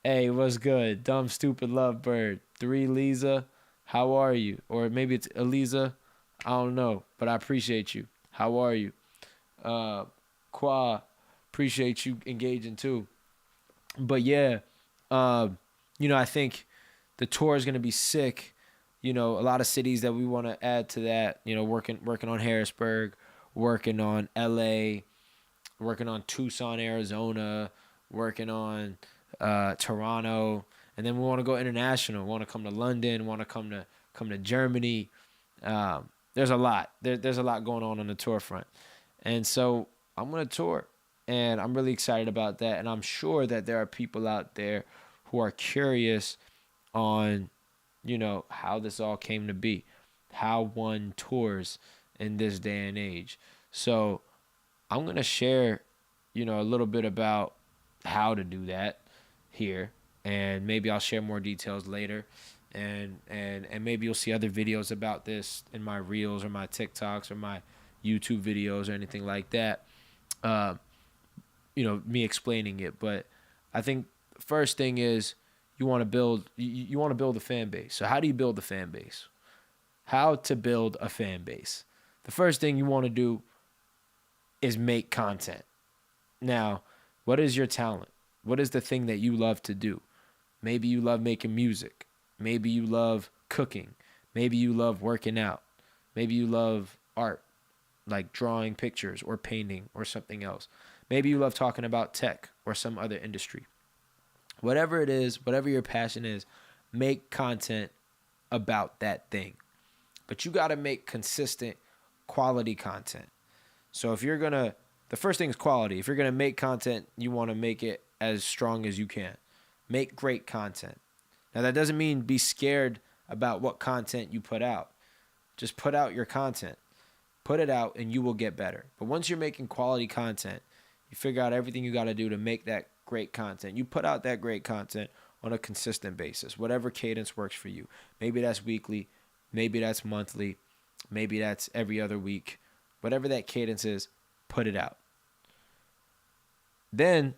[SPEAKER 1] Hey, what's good? Dumb, stupid lovebird. 3 Lisa, how are you? Or maybe it's Eliza. I don't know, but I appreciate you. How are you? Qua, appreciate you engaging too. But yeah, I think the tour is gonna be sick. A lot of cities that we want to add to that. Working on Harrisburg, working on LA, working on Tucson, Arizona, working on Toronto, and then we want to go international. We want to come to London. Want to come to Germany. There's a lot. There's a lot going on the tour front, and so I'm gonna tour, and I'm really excited about that. And I'm sure that there are people out there who are curious on, how this all came to be, how one tours in this day and age. So I'm gonna share, a little bit about how to do that here, and maybe I'll share more details later. And maybe you'll see other videos about this in my reels or my TikToks or my YouTube videos or anything like that. Me explaining it. But I think the first thing is you want to build a fan base. So how do you build a fan base? How to build a fan base. The first thing you want to do is make content. Now, what is your talent? What is the thing that you love to do? Maybe you love making music. Maybe you love cooking. Maybe you love working out. Maybe you love art, like drawing pictures or painting or something else. Maybe you love talking about tech or some other industry. Whatever it is, whatever your passion is, make content about that thing. But you got to make consistent quality content. So the first thing is quality. If you're going to make content, you want to make it as strong as you can. Make great content. Now, that doesn't mean be scared about what content you put out. Just put out your content. Put it out and you will get better. But once you're making quality content, you figure out everything you got to do to make that great content. You put out that great content on a consistent basis, whatever cadence works for you. Maybe that's weekly. Maybe that's monthly. Maybe that's every other week. Whatever that cadence is, put it out. Then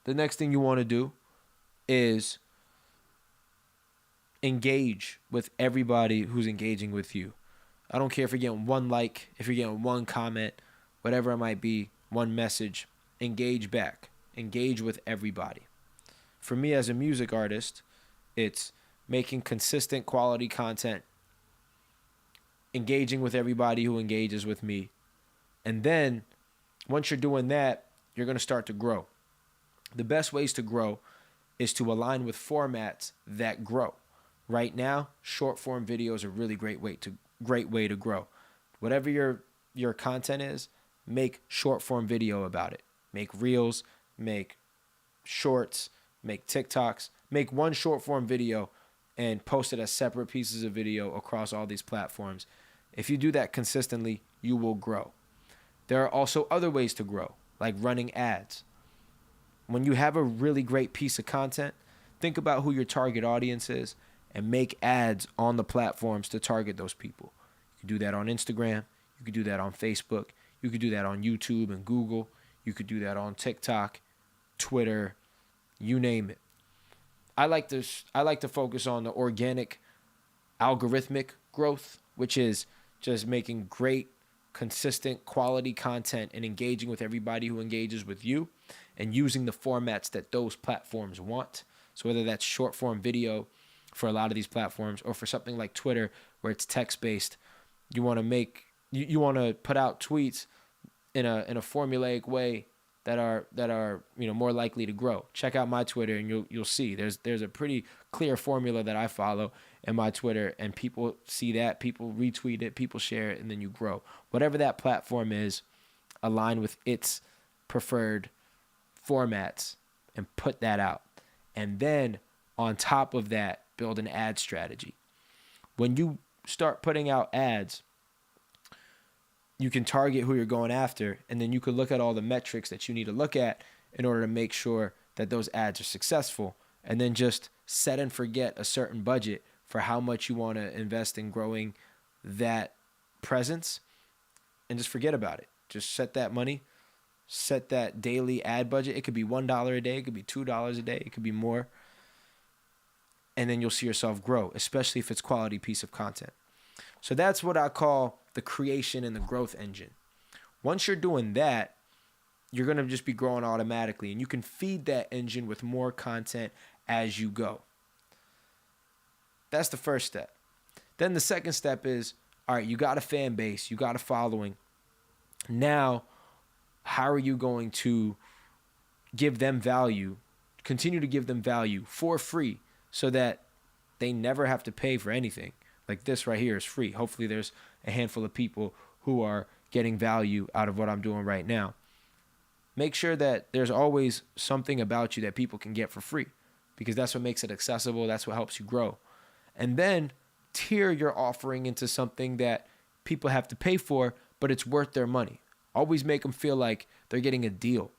[SPEAKER 1] the next thing you want to do is engage with everybody who's engaging with you. I don't care if you're getting one like, if you're getting one comment, whatever it might be, one message. Engage back. Engage with everybody. For me as a music artist, it's making consistent quality content, engaging with everybody who engages with me. And then once you're doing that, you're going to start to grow. The best ways to grow is to align with formats that grow. Right now, short form video is a really great way to grow. Whatever your content is, make short form video about it. Make reels, make shorts, make TikToks, make one short form video and post it as separate pieces of video across all these platforms. If you do that consistently, you will grow. There are also other ways to grow, like running ads. When you have a really great piece of content, think about who your target audience is and make ads on the platforms to target those people. You can do that on Instagram. You could do that on Facebook. You could do that on YouTube and Google. You could do that on TikTok, Twitter, you name it. I like to focus on the organic algorithmic growth, which is just making great, consistent, quality content and engaging with everybody who engages with you and using the formats that those platforms want. So whether that's short form video for a lot of these platforms or for something like Twitter where it's text-based, you want to put out tweets in a formulaic way that are more likely to grow. Check out my Twitter and you'll see there's a pretty clear formula that I follow in my Twitter, and people see that, people retweet it, people share it, and then you grow. Whatever that platform is, align with its preferred formats and put that out. And then on top of that, build an ad strategy. When you start putting out ads, you can target who you're going after, and then you can look at all the metrics that you need to look at in order to make sure that those ads are successful, and then just set and forget a certain budget for how much you want to invest in growing that presence, and just forget about it. Just set that money, set that daily ad budget. It could be $1 a day, it could be $2 a day, it could be more, and then you'll see yourself grow, especially if it's quality piece of content. So that's what I call the creation and the growth engine. Once you're doing that, you're going to just be growing automatically, and you can feed that engine with more content as you go. That's the first step. Then the second step is, all right, you got a fan base, you got a following. Now, how are you going to give them value, continue to give them value for free so that they never have to pay for anything? Like this right here is free. Hopefully there's a handful of people who are getting value out of what I'm doing right now. Make sure that there's always something about you that people can get for free, because that's what makes it accessible. That's what helps you grow. And then tier your offering into something that people have to pay for, but it's worth their money. Always make them feel like they're getting a deal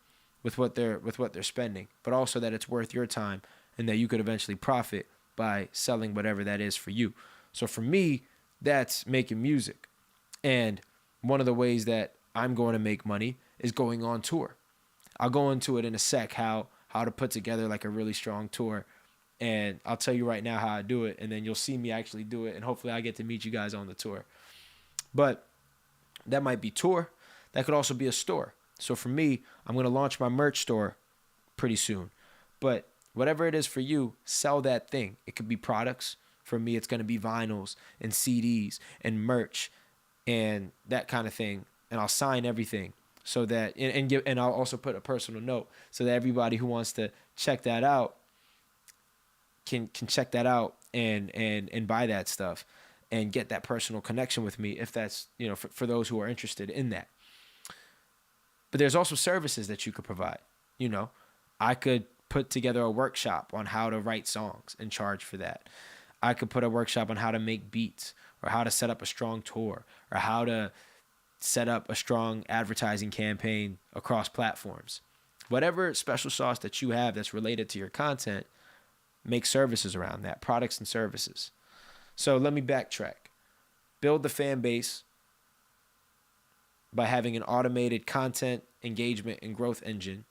[SPEAKER 1] with what they're spending, but also that it's worth your time and that you could eventually profit by selling whatever that is for you. So for me, that's making music. And one of the ways that I'm going to make money is going on tour. I'll go into it in a sec, how to put together like a really strong tour. And I'll tell you right now how I do it, and then you'll see me actually do it, and hopefully I get to meet you guys on the tour. But that might be tour. That could also be a store. So for me, I'm going to launch my merch store pretty soon. But whatever it is for you, sell that thing. It could be products. For me, it's going to be vinyls and CDs and merch and that kind of thing. And I'll sign everything so that, and I'll also put a personal note so that everybody who wants to check that out can check that out and buy that stuff and get that personal connection with me, if that's, for those who are interested in that. But there's also services that you could provide. I could put together a workshop on how to write songs and charge for that. I could put a workshop on how to make beats, or how to set up a strong tour, or how to set up a strong advertising campaign across platforms. Whatever special sauce that you have that's related to your content, make services around that, products and services. So let me backtrack. Build the fan base by having an automated content engagement and growth engine.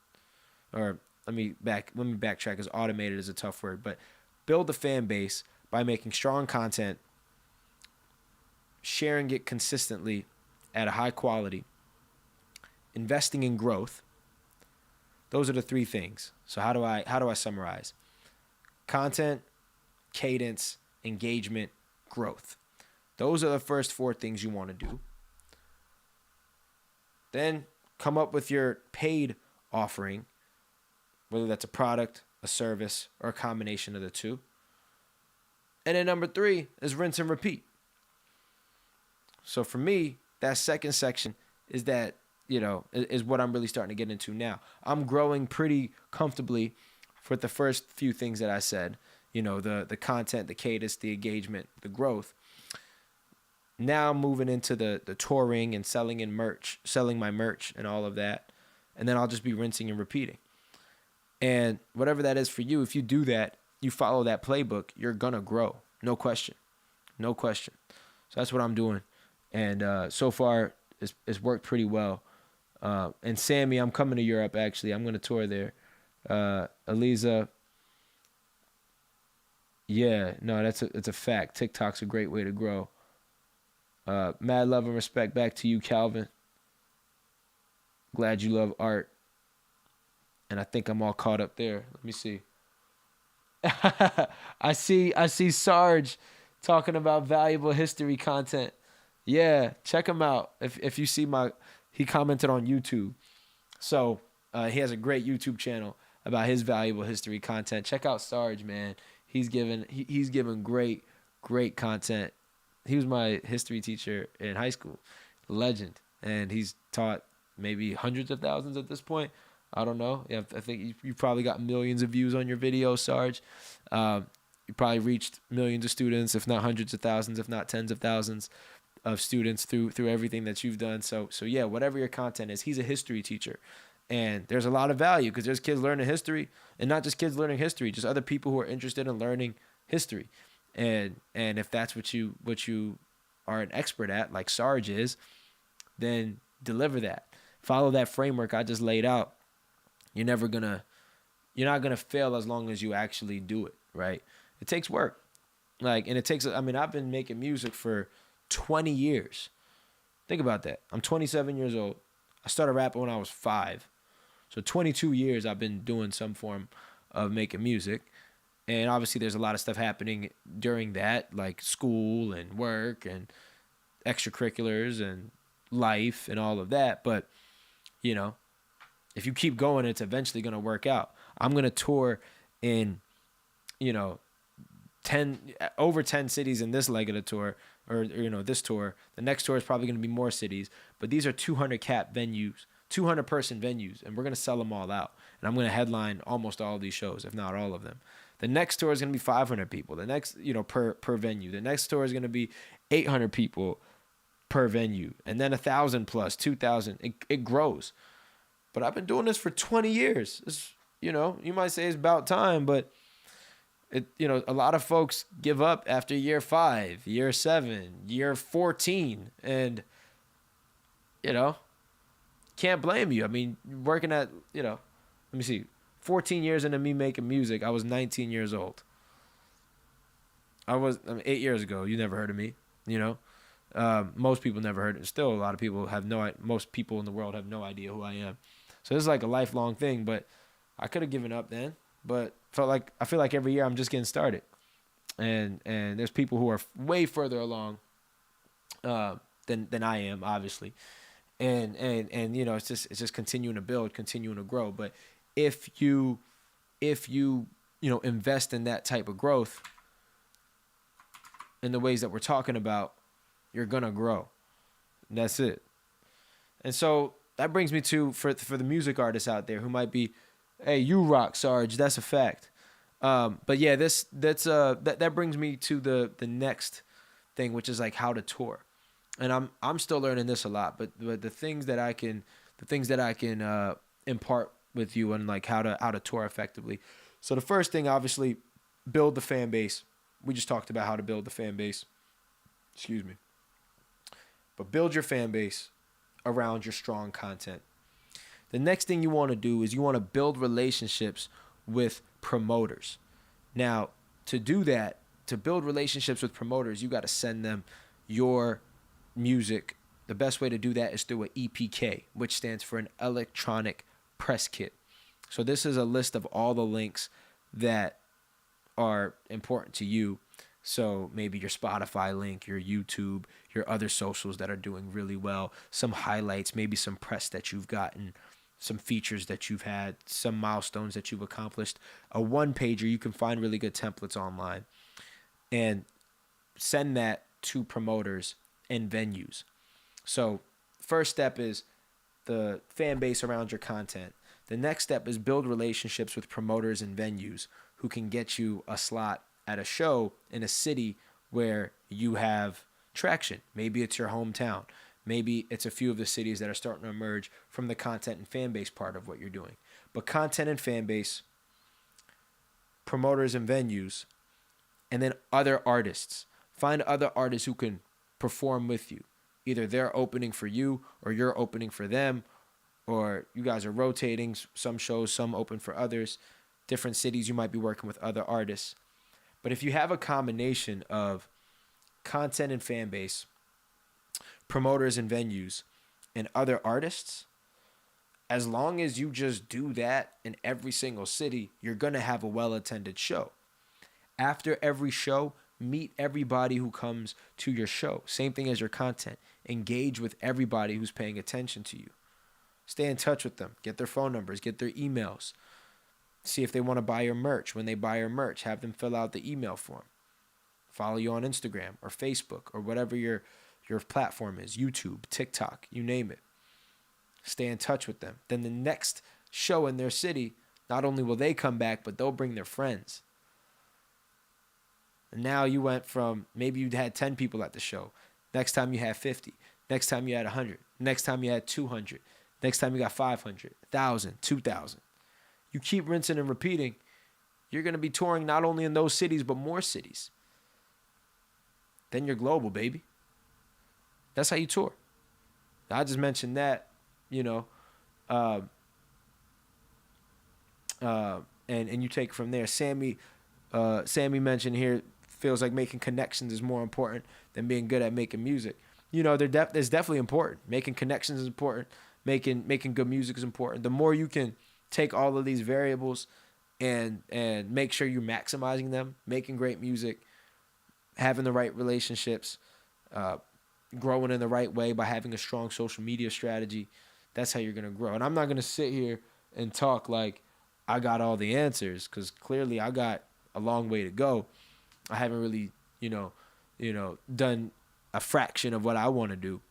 [SPEAKER 1] Or let me backtrack, because automated is a tough word, but build the fan base by making strong content, sharing it consistently at a high quality, investing in growth. Those are the three things. So how do I summarize? Content, cadence, engagement, growth. Those are the first four things you want to do. Then come up with your paid offering, whether that's a product, a service, or a combination of the two. And then number 3 is rinse and repeat. So for me, that second section is that, is what I'm really starting to get into now. I'm growing pretty comfortably with the first few things that I said, the content, the cadence, the engagement, the growth. Now I'm moving into the touring and selling my merch and all of that. And then I'll just be rinsing and repeating. And whatever that is for you, if you do that, you follow that playbook, you're going to grow. No question. No question. So that's what I'm doing. And so far, it's worked pretty well. And Sammy, I'm coming to Europe, actually. I'm going to tour there. Eliza, yeah, no, it's a fact. TikTok's a great way to grow. Mad love and respect back to you, Calvin. Glad you love art. And I think I'm all caught up there. Let me see. I see Sarge talking about valuable history content. Yeah, check him out. If you see He commented on YouTube. So he has a great YouTube channel about his valuable history content. Check out Sarge, man. He's given great content. He was my history teacher in high school, legend, and he's taught maybe hundreds of thousands at this point. I don't know. Yeah, I think you probably got millions of views on your video, Sarge. You probably reached millions of students, if not hundreds of thousands, if not tens of thousands of students through everything that you've done. So yeah, whatever your content is, he's a history teacher. And there's a lot of value because there's kids learning history, and not just kids learning history, just other people who are interested in learning history. And if that's what you are an expert at, like Sarge is, then deliver that. Follow that framework I just laid out. You're not gonna fail as long as you actually do it, right? It takes work. I've been making music for 20 years. Think about that. I'm 27 years old. I started rapping when I was 5. So 22 years I've been doing some form of making music. And obviously there's a lot of stuff happening during that, like school and work and extracurriculars and life and all of that. But, if you keep going, it's eventually going to work out. I'm going to tour in, over 10 cities in this leg of the tour, or this tour. The next tour is probably going to be more cities, but these are 200 cap venues, 200 person venues, and we're going to sell them all out. And I'm going to headline almost all of these shows, if not all of them. The next tour is going to be 500 people. The next, per venue. The next tour is going to be 800 people per venue, and then 1,000 plus 2,000. It grows. But I've been doing this for 20 years. It's, you might say it's about time, but a lot of folks give up after year 5, year 7, year 14, and can't blame you. I mean, working at let me see, 14 years into me making music, I was 19 years old. 8 years ago. You never heard of me, Most people never heard it. Still, a lot of people most people in the world have no idea who I am. So this is like a lifelong thing, but I could have given up then, but I feel like every year I'm just getting started. And there's people who are way further along than I am, obviously. And it's just continuing to build, continuing to grow. But if you invest in that type of growth in the ways that we're talking about, you're gonna grow. And that's it. And so that brings me to for the music artists out there who might be, hey, you rock, Sarge. That's a fact. But yeah, that brings me to the next thing, which is like how to tour. And I'm still learning this a lot, but the things that I can impart with you on like how to tour effectively. So the first thing, obviously, build the fan base. We just talked about how to build the fan base. Excuse me. But build your fan base around your strong content. The next thing you want to do is you want to build relationships with promoters. Now, to do that, to build relationships with promoters, you got to send them your music. The best way to do that is through an EPK, which stands for an electronic press kit. So this is a list of all the links that are important to you. So maybe your Spotify link, your YouTube, your other socials that are doing really well, some highlights, maybe some press that you've gotten, some features that you've had, some milestones that you've accomplished. A one-pager, you can find really good templates online. And send that to promoters and venues. So first step is the fan base around your content. The next step is build relationships with promoters and venues who can get you a slot at a show in a city where you have traction. Maybe it's your hometown. Maybe it's a few of the cities that are starting to emerge from the content and fan base part of what you're doing. But content and fan base, promoters and venues, and then other artists. Find other artists who can perform with you. Either they're opening for you or you're opening for them, or you guys are rotating some shows, some open for others. Different cities, you might be working with other artists. But if you have a combination of content and fan base, promoters and venues, and other artists, as long as you just do that in every single city, you're going to have a well-attended show. After every show, meet everybody who comes to your show. Same thing as your content. Engage with everybody who's paying attention to you. Stay in touch with them. Get their phone numbers. Get their emails. See if they want to buy your merch. When they buy your merch, have them fill out the email form. Follow you on Instagram or Facebook or whatever your platform is. YouTube, TikTok, you name it. Stay in touch with them. Then the next show in their city, not only will they come back, but they'll bring their friends. And now you went from, maybe you had 10 people at the show. Next time you had 50. Next time you had 100. Next time you had 200. Next time you got 500, 1,000, 2,000. You keep rinsing and repeating. You're going to be touring not only in those cities, but more cities. Then you're global, baby. That's how you tour. I just mentioned that, you know, and you take it from there. Sammy mentioned here, feels like making connections is more important than being good at making music. You know, there's definitely important. Making connections is important. Making good music is important. The more you can take all of these variables and make sure you're maximizing them, making great music, having the right relationships, growing in the right way by having a strong social media strategy, that's how you're going to grow. And I'm not going to sit here and talk like I got all the answers, because clearly I got a long way to go. I haven't really, done a fraction of what I want to do,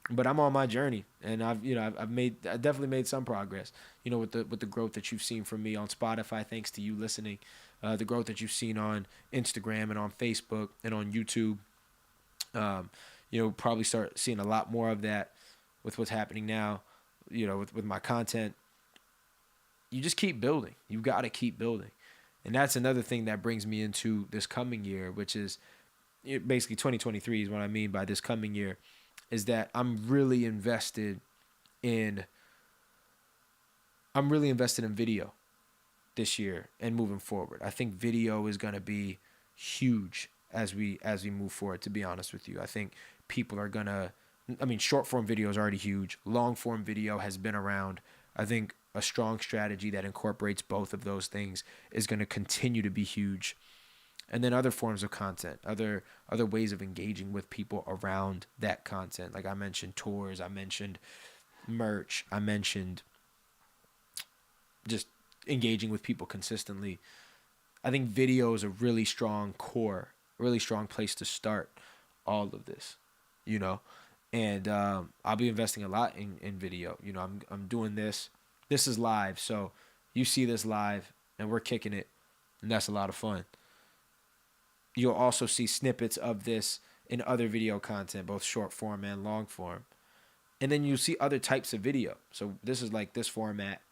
[SPEAKER 1] but I'm on my journey, and I definitely made some progress, with the growth that you've seen from me on Spotify, thanks to you listening, the growth that you've seen on Instagram and on Facebook and on YouTube. Probably start seeing a lot more of that with what's happening now, with my content. You just keep building. You got to keep building. And that's another thing that brings me into this coming year, which is basically 2023 is what I mean by this coming year, is that I'm really invested in video this year and moving forward. I think video is going to be huge as we move forward, to be honest with you. I think people are going to, short form video is already huge. Long form video has been around. I think a strong strategy that incorporates both of those things is going to continue to be huge. And then other forms of content, other ways of engaging with people around that content. Like I mentioned tours, I mentioned merch, I mentioned just engaging with people consistently. I think video is a really strong core, really strong place to start all of this, And I'll be investing a lot in video. I'm doing this. This is live, so you see this live, and we're kicking it, and that's a lot of fun. You'll also see snippets of this in other video content, both short form and long form. And then you'll see other types of video. So this is like this format.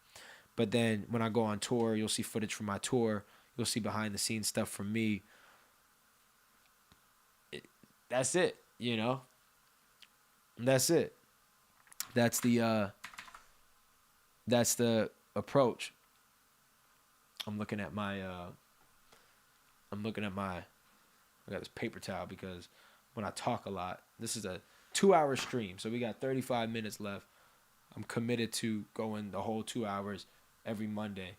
[SPEAKER 1] But then when I go on tour, you'll see footage from my tour. You'll see behind the scenes stuff from me. That's it, That's it. That's the approach. I'm looking at my I got this paper towel because when I talk a lot, this is a 2-hour stream, so we got 35 minutes left. I'm committed to going the whole 2 hours every Monday.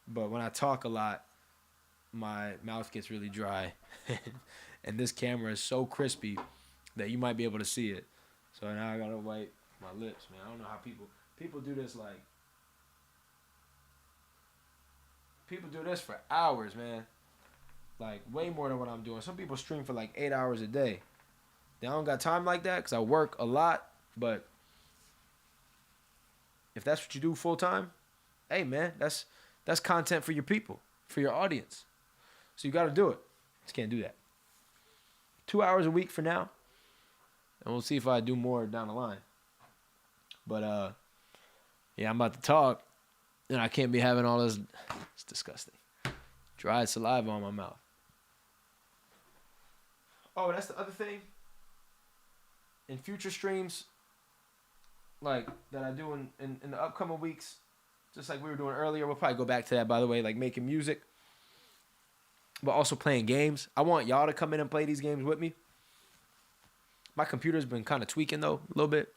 [SPEAKER 1] But when I talk a lot, my mouth gets really dry. And this camera is so crispy that you might be able to see it. So now I gotta wipe my lips, man. I don't know how people do this, like, people do this for hours, man. Like, way more than what I'm doing. Some people stream for like 8 hours a day. They don't got time like that because I work a lot. But if that's what you do full time, hey, man, that's content for your people, for your audience. So you got to do it. Just can't do that. 2 hours a week for now. And we'll see if I do more down the line. But, yeah, I'm about to talk. And I can't be having all this. It's disgusting. Dried saliva on my mouth. Oh, that's the other thing. In future streams, like, that I do in the upcoming weeks, just like we were doing earlier, we'll probably go back to that, by the way, like making music, but also playing games. I want y'all to come in and play these games with me. My computer's been kind of tweaking, though, a little bit.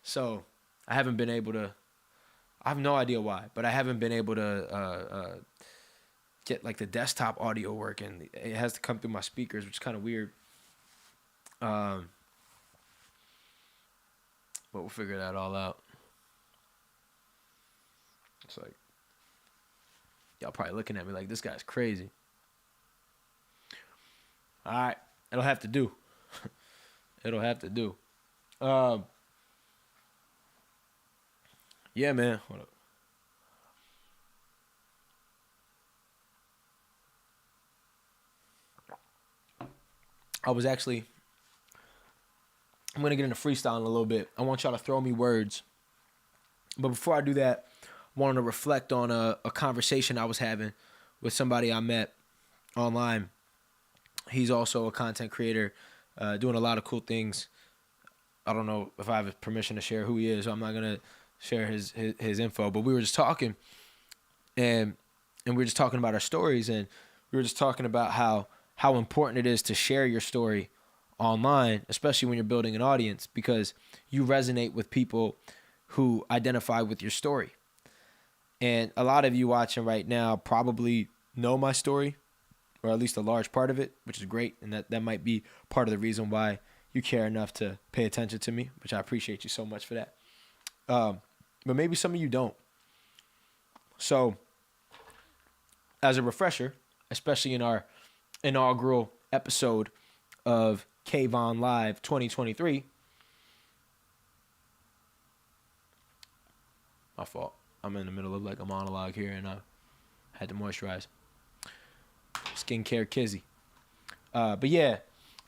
[SPEAKER 1] So I haven't been able to, I have no idea why, but I haven't been able to get, like, the desktop audio working. It has to come through my speakers, which is kind of weird. But we'll figure that all out. It's like, y'all probably looking at me like this guy's crazy. All right. It'll have to do. It'll have to do. Yeah, man. Hold up. I'm going to get into freestyle in a little bit. I want y'all to throw me words. But before I do that, I wanted to reflect on a conversation I was having with somebody I met online. He's also a content creator, doing a lot of cool things. I don't know if I have permission to share who he is, so I'm not going to share his info. But we were just talking, and we were just talking about our stories, and we were just talking about how important it is to share your story online, especially when you're building an audience, because you resonate with people who identify with your story. And a lot of you watching right now probably know my story, or at least a large part of it, which is great. And that might be part of the reason why you care enough to pay attention to me, which I appreciate you so much for that. But maybe some of you don't. So as a refresher, especially in our inaugural episode of Kayvon Live 2023. My fault. I'm in the middle of like a monologue here, and I had to moisturize. Skincare kizzy. But yeah,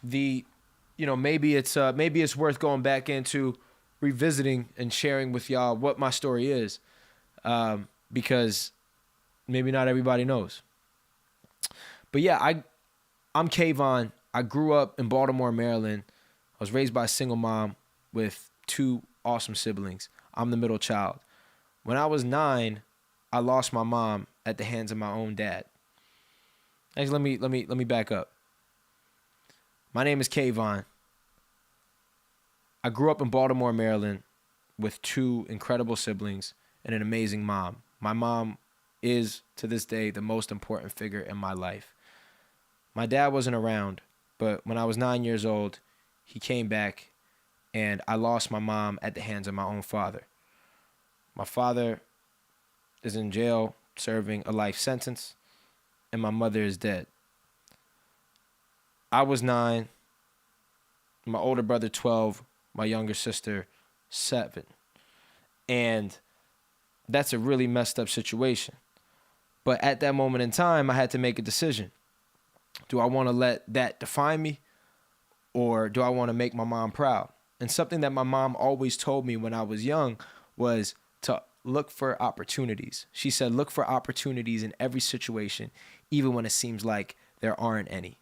[SPEAKER 1] maybe it's worth going back into revisiting and sharing with y'all what my story is, because maybe not everybody knows. But yeah, I'm Kayvon. I grew up in Baltimore, Maryland. I was raised by a single mom with 2 awesome siblings. I'm the middle child. When I was 9, I lost my mom at the hands of my own dad. Actually, let me back up. My name is Kayvon. I grew up in Baltimore, Maryland with 2 incredible siblings and an amazing mom. My mom is, to this day, the most important figure in my life. My dad wasn't around, but when I was 9 years old, he came back, and I lost my mom at the hands of my own father. My father is in jail serving a life sentence, and my mother is dead. I was 9, my older brother 12, my younger sister 7. And that's a really messed up situation. But at that moment in time, I had to make a decision. Do I want to let that define me, or do I want to make my mom proud? And something that my mom always told me when I was young was to look for opportunities. She said, look for opportunities in every situation, even when it seems like there aren't any.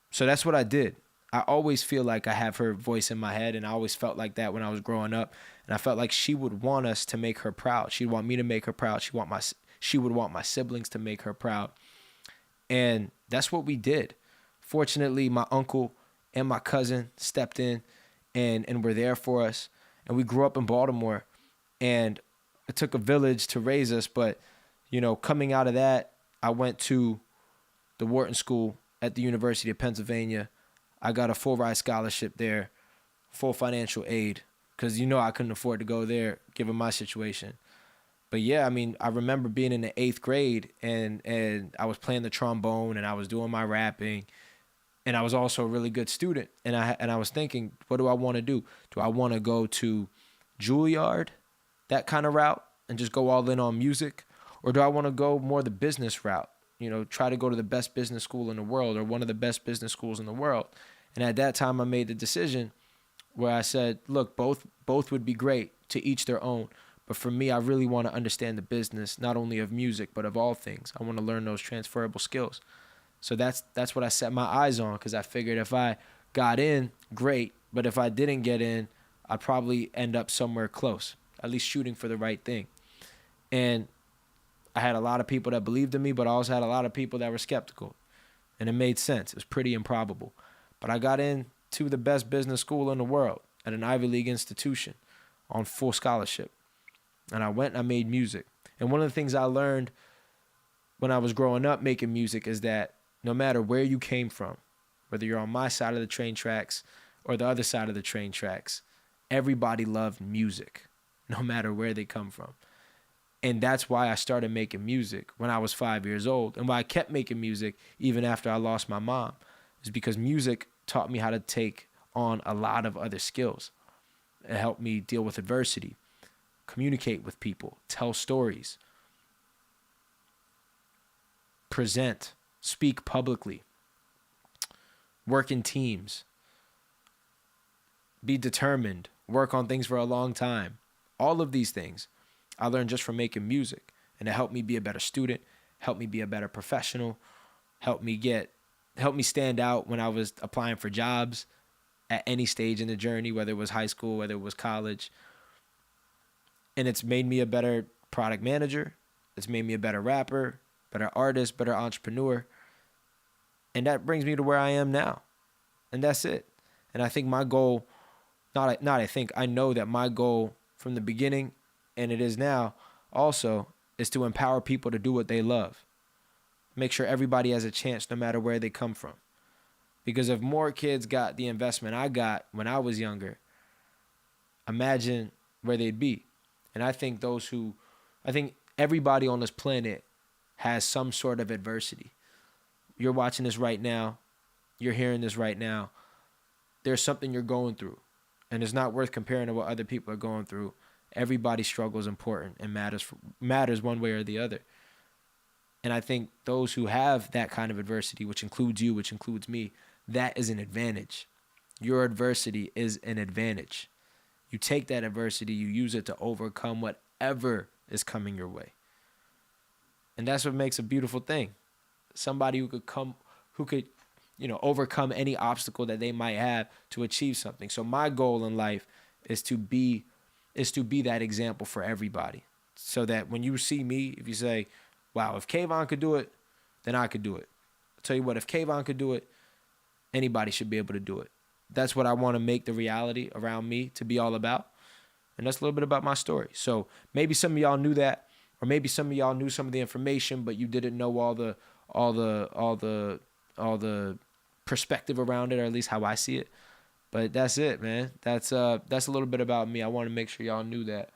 [SPEAKER 1] So that's what I did. I always feel like I have her voice in my head, and I always felt like that when I was growing up. And I felt like she would want us to make her proud. She'd want me to make her proud. She would want my siblings to make her proud. And that's what we did. Fortunately, my uncle and my cousin stepped in and were there for us. And we grew up in Baltimore. And it took a village to raise us. But, coming out of that, I went to the Wharton School at the University of Pennsylvania. I got a full ride scholarship there, full financial aid, because I couldn't afford to go there given my situation. But yeah, I remember being in the 8th grade and I was playing the trombone and I was doing my rapping, and I was also a really good student. And I was thinking, what do I want to do? Do I want to go to Juilliard, that kind of route, and just go all in on music? Or do I want to go more the business route? Try to go to the best business school in the world, or one of the best business schools in the world. And at that time, I made the decision where I said, look, both would be great, to each their own. But for me, I really want to understand the business, not only of music, but of all things. I want to learn those transferable skills. So that's what I set my eyes on, because I figured if I got in, great. But if I didn't get in, I'd probably end up somewhere close, at least shooting for the right thing. And I had a lot of people that believed in me, but I also had a lot of people that were skeptical. And it made sense. It was pretty improbable. But I got into the best business school in the world at an Ivy League institution on full scholarship. And I went and I made music. And one of the things I learned when I was growing up making music is that no matter where you came from, whether you're on my side of the train tracks or the other side of the train tracks, everybody loved music, no matter where they come from. And that's why I started making music when I was 5 years old. And why I kept making music even after I lost my mom is because music taught me how to take on a lot of other skills. It helped me deal with adversity, communicate with people, tell stories, present, speak publicly, work in teams, be determined, work on things for a long time. All of these things I learned just from making music, and it helped me be a better student, helped me be a better professional, helped me stand out when I was applying for jobs at any stage in the journey, whether it was high school, whether it was college. And it's made me a better product manager. It's made me a better rapper, better artist, better entrepreneur. And that brings me to where I am now. And that's it. And I think my goal, I know that my goal from the beginning, and it is now also, is to empower people to do what they love. Make sure everybody has a chance no matter where they come from. Because if more kids got the investment I got when I was younger, imagine where they'd be. And I think everybody on this planet has some sort of adversity. You're watching this right now. You're hearing this right now. There's something you're going through. And it's not worth comparing to what other people are going through. Everybody's struggle is important and matters one way or the other. And I think those who have that kind of adversity, which includes you, which includes me, that is an advantage. Your adversity is an advantage. You take that adversity, you use it to overcome whatever is coming your way. And that's what makes a beautiful thing. Somebody who could overcome any obstacle that they might have to achieve something. So my goal in life is to be that example for everybody. So that when you see me, if you say, wow, if Kayvon could do it, then I could do it. I'll tell you what, if Kayvon could do it, anybody should be able to do it. That's what I want to make the reality around me to be all about. And that's a little bit about my story. So maybe some of y'all knew that, or maybe some of y'all knew some of the information, but you didn't know all the perspective around it, or at least how I see it. But that's it, man. That's a little bit about me. I want to make sure y'all knew that.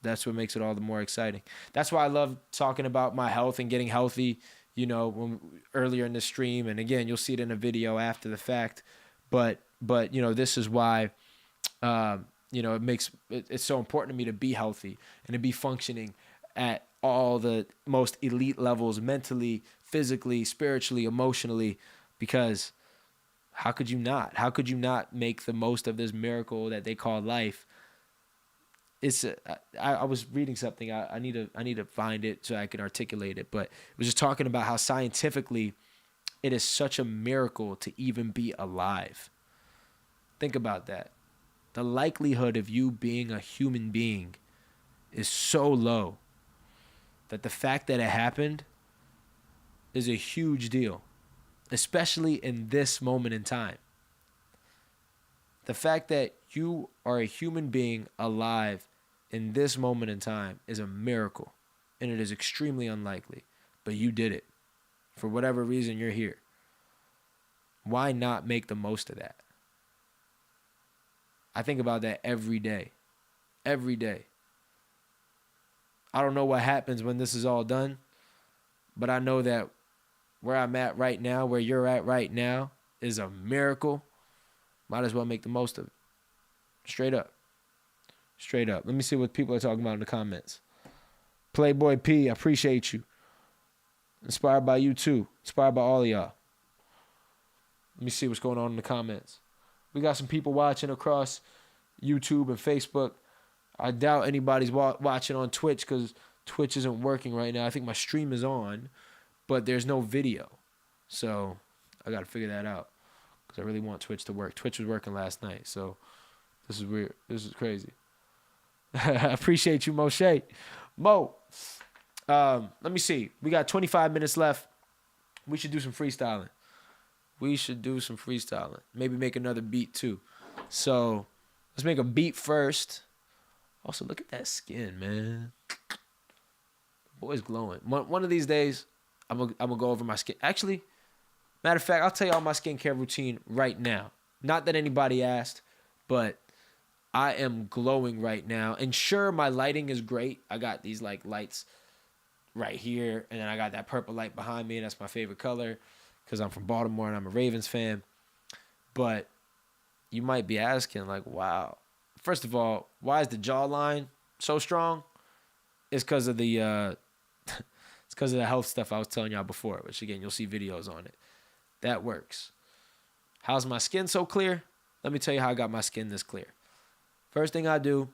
[SPEAKER 1] That's what makes it all the more exciting. That's why I love talking about my health and getting healthy, earlier in the stream. And again, you'll see it in a video after the fact. But this is why, it's so important to me to be healthy and to be functioning at all the most elite levels, mentally, physically, spiritually, emotionally, because how could you not? How could you not make the most of this miracle that they call life? I was reading something. I need to find it so I can articulate it. But it was just talking about how scientifically it is such a miracle to even be alive. Think about that. The likelihood of you being a human being is so low that the fact that it happened is a huge deal, especially in this moment in time. The fact that you are a human being alive in this moment in time is a miracle, and it is extremely unlikely, but you did it. For whatever reason, you're here. Why not make the most of that? I think about that every day. Every day. I don't know what happens when this is all done, but I know that where I'm at right now, where you're at right now, is a miracle. Might as well make the most of it. Straight up. Straight up. Let me see what people are talking about in the comments. Playboy P, I appreciate you. Inspired by you too. Inspired by all of y'all. Let me see what's going on in the comments. We got some people watching across YouTube and Facebook. I doubt anybody's watching on Twitch because Twitch isn't working right now. I think my stream is on, but there's no video. So I got to figure that out because I really want Twitch to work. Twitch was working last night, so this is weird. This is crazy. I appreciate you, Moshe. Mo, let me see. We got 25 minutes left. We should do some freestyling. Maybe make another beat too. So let's make a beat first. Also, look at that skin, man. The boy's glowing. One of these days, I'm gonna go over my skin. Actually, matter of fact, I'll tell you all my skincare routine right now. Not that anybody asked, but I am glowing right now. And sure, my lighting is great. I got these like lights right here, and then I got that purple light behind me. That's my favorite color because I'm from Baltimore and I'm a Ravens fan. But you might be asking, like, wow. First of all, why is the jawline so strong? It's because of the it's because of the health stuff I was telling y'all before, which again, you'll see videos on it. That works. How's my skin so clear? Let me tell you how I got my skin this clear. First thing I do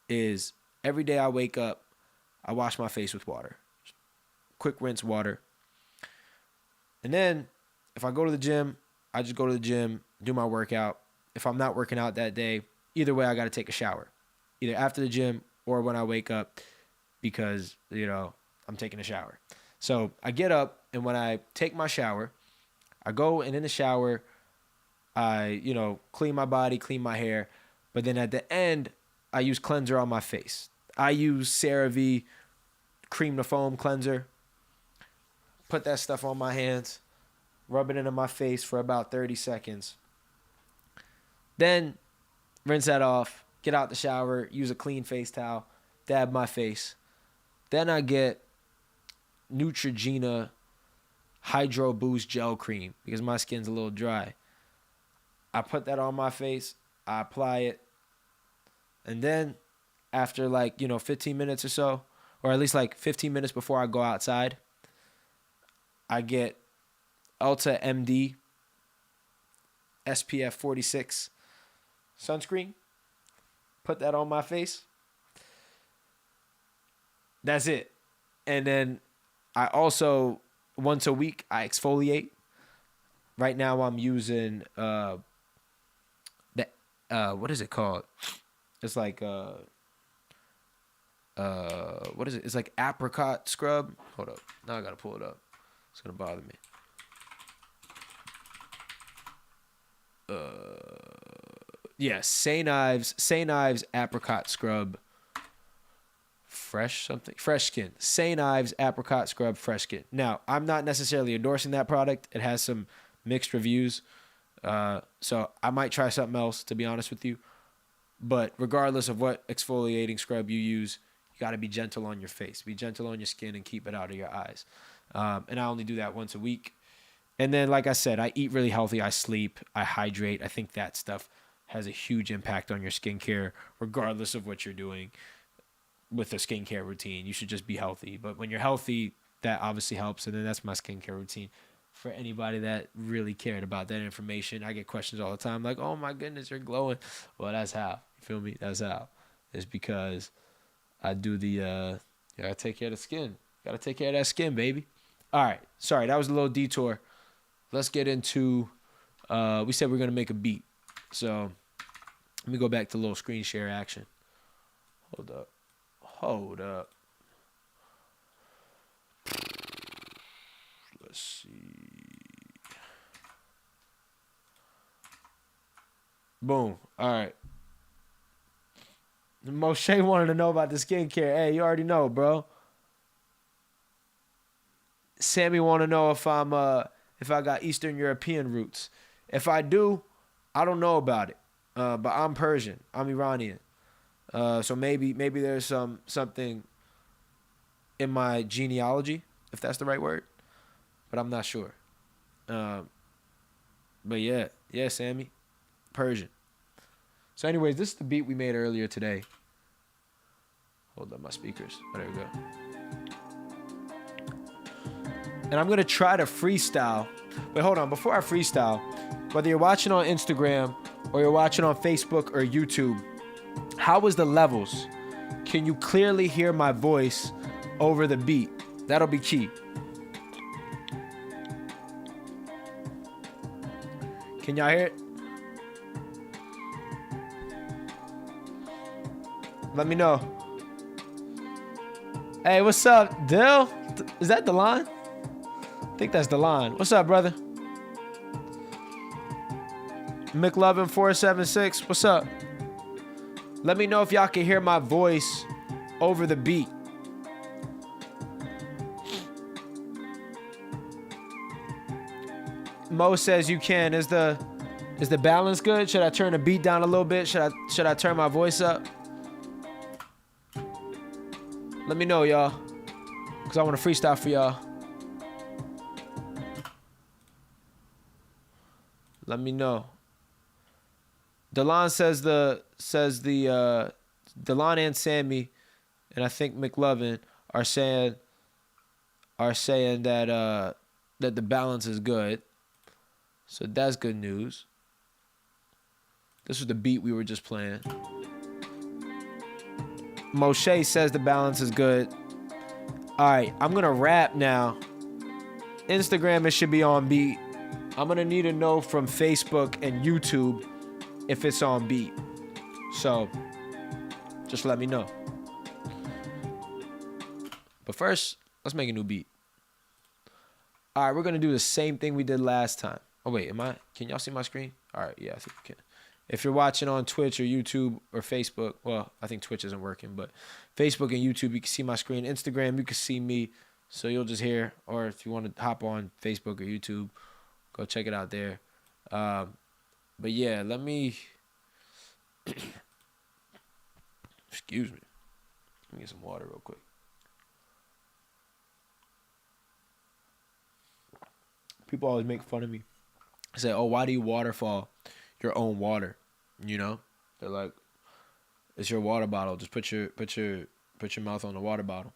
[SPEAKER 1] is every day I wake up, I wash my face with water. Quick rinse water. And then if I go to the gym, I just go to the gym, do my workout. If I'm not working out that day, either way, I got to take a shower. Either after the gym or when I wake up because, you know, I'm taking a shower. So I get up, and when I take my shower, I go, and in the shower, I, you know, clean my body, clean my hair. But then at the end, I use cleanser on my face. I use CeraVe Cream to Foam cleanser. Put that stuff on my hands. Rub it into my face for about 30 seconds. Then rinse that off. Get out the shower. Use a clean face towel. Dab my face. Then I get Neutrogena Hydro Boost Gel Cream because my skin's a little dry. I put that on my face. I apply it. And then after 15 minutes or so, or at least 15 minutes before I go outside, I get Ulta MD SPF 46 sunscreen. Put that on my face. That's it. And then I also, once a week, I exfoliate. Right now I'm using what is it called? It's like what is it? It's like apricot scrub. Hold up. Now I gotta pull it up. It's gonna bother me. St. Ives apricot scrub. Fresh skin. St. Ives apricot scrub fresh skin. Now, I'm not necessarily endorsing that product. It has some mixed reviews. So I might try something else, to be honest with you. But regardless of what exfoliating scrub you use, you got to be gentle on your face. Be gentle on your skin and keep it out of your eyes. And I only do that once a week. And then, like I said, I eat really healthy. I sleep. I hydrate. I think that stuff has a huge impact on your skincare, regardless of what you're doing with a skincare routine. You should just be healthy. But when you're healthy, that obviously helps. And then that's my skincare routine. For anybody that really cared about that information, I get questions all the time like, oh my goodness, you're glowing. Well, that's how. You feel me? That's how. It's because I do the, you gotta take care of the skin. Gotta take care of that skin, baby. All right. Sorry, that was a little detour. Let's get into, we said we are going to make a beat. So let me go back to a little screen share action. Hold up. Let's see. Boom. All right. Moshe wanted to know about the skincare. Hey, you already know, bro. Sammy want to know if I got Eastern European roots. If I do, I don't know about it. But I'm Persian. I'm Iranian. So maybe there's something in my genealogy, if that's the right word. But I'm not sure. But yeah, Sammy. Persian. So anyways, this is the beat we made earlier today. Hold up my speakers. Oh, there we go. And I'm going to try to freestyle. Wait, hold on. Before I freestyle, whether you're watching on Instagram or you're watching on Facebook or YouTube, how was the levels? Can you clearly hear my voice over the beat? That'll be key. Can y'all hear it? Let me know. Hey, what's up, Dill? Is that Delon? I think that's Delon. What's up, brother? McLovin476. What's up? Let me know if y'all can hear my voice over the beat. Mo says you can. Is the Is the balance good? Should I turn the beat down a little bit? Should I turn my voice up? Let me know, y'all. Cause I want to freestyle for y'all. Let me know. Delon says Delon and Sammy, and I think McLovin are saying that that the balance is good. So that's good news. This was the beat we were just playing. Moshe says the balance is good. All right, I'm gonna rap now. Instagram, it should be on beat. I'm gonna need to know from Facebook and YouTube if it's on beat. So just let me know. But first, let's make a new beat. All right, we're gonna do the same thing we did last time. Oh wait, can y'all see my screen? All right, yeah, I think you can. If you're watching on Twitch or YouTube or Facebook, well, I think Twitch isn't working, but Facebook and YouTube, you can see my screen. Instagram, you can see me, so you'll just hear. Or if you want to hop on Facebook or YouTube, go check it out there. But yeah, let me... Excuse me. Let me get some water real quick. People always make fun of me. Say, oh, why do you waterfall your own water? You know, they're like, it's your water bottle. Just put your mouth on the water bottle.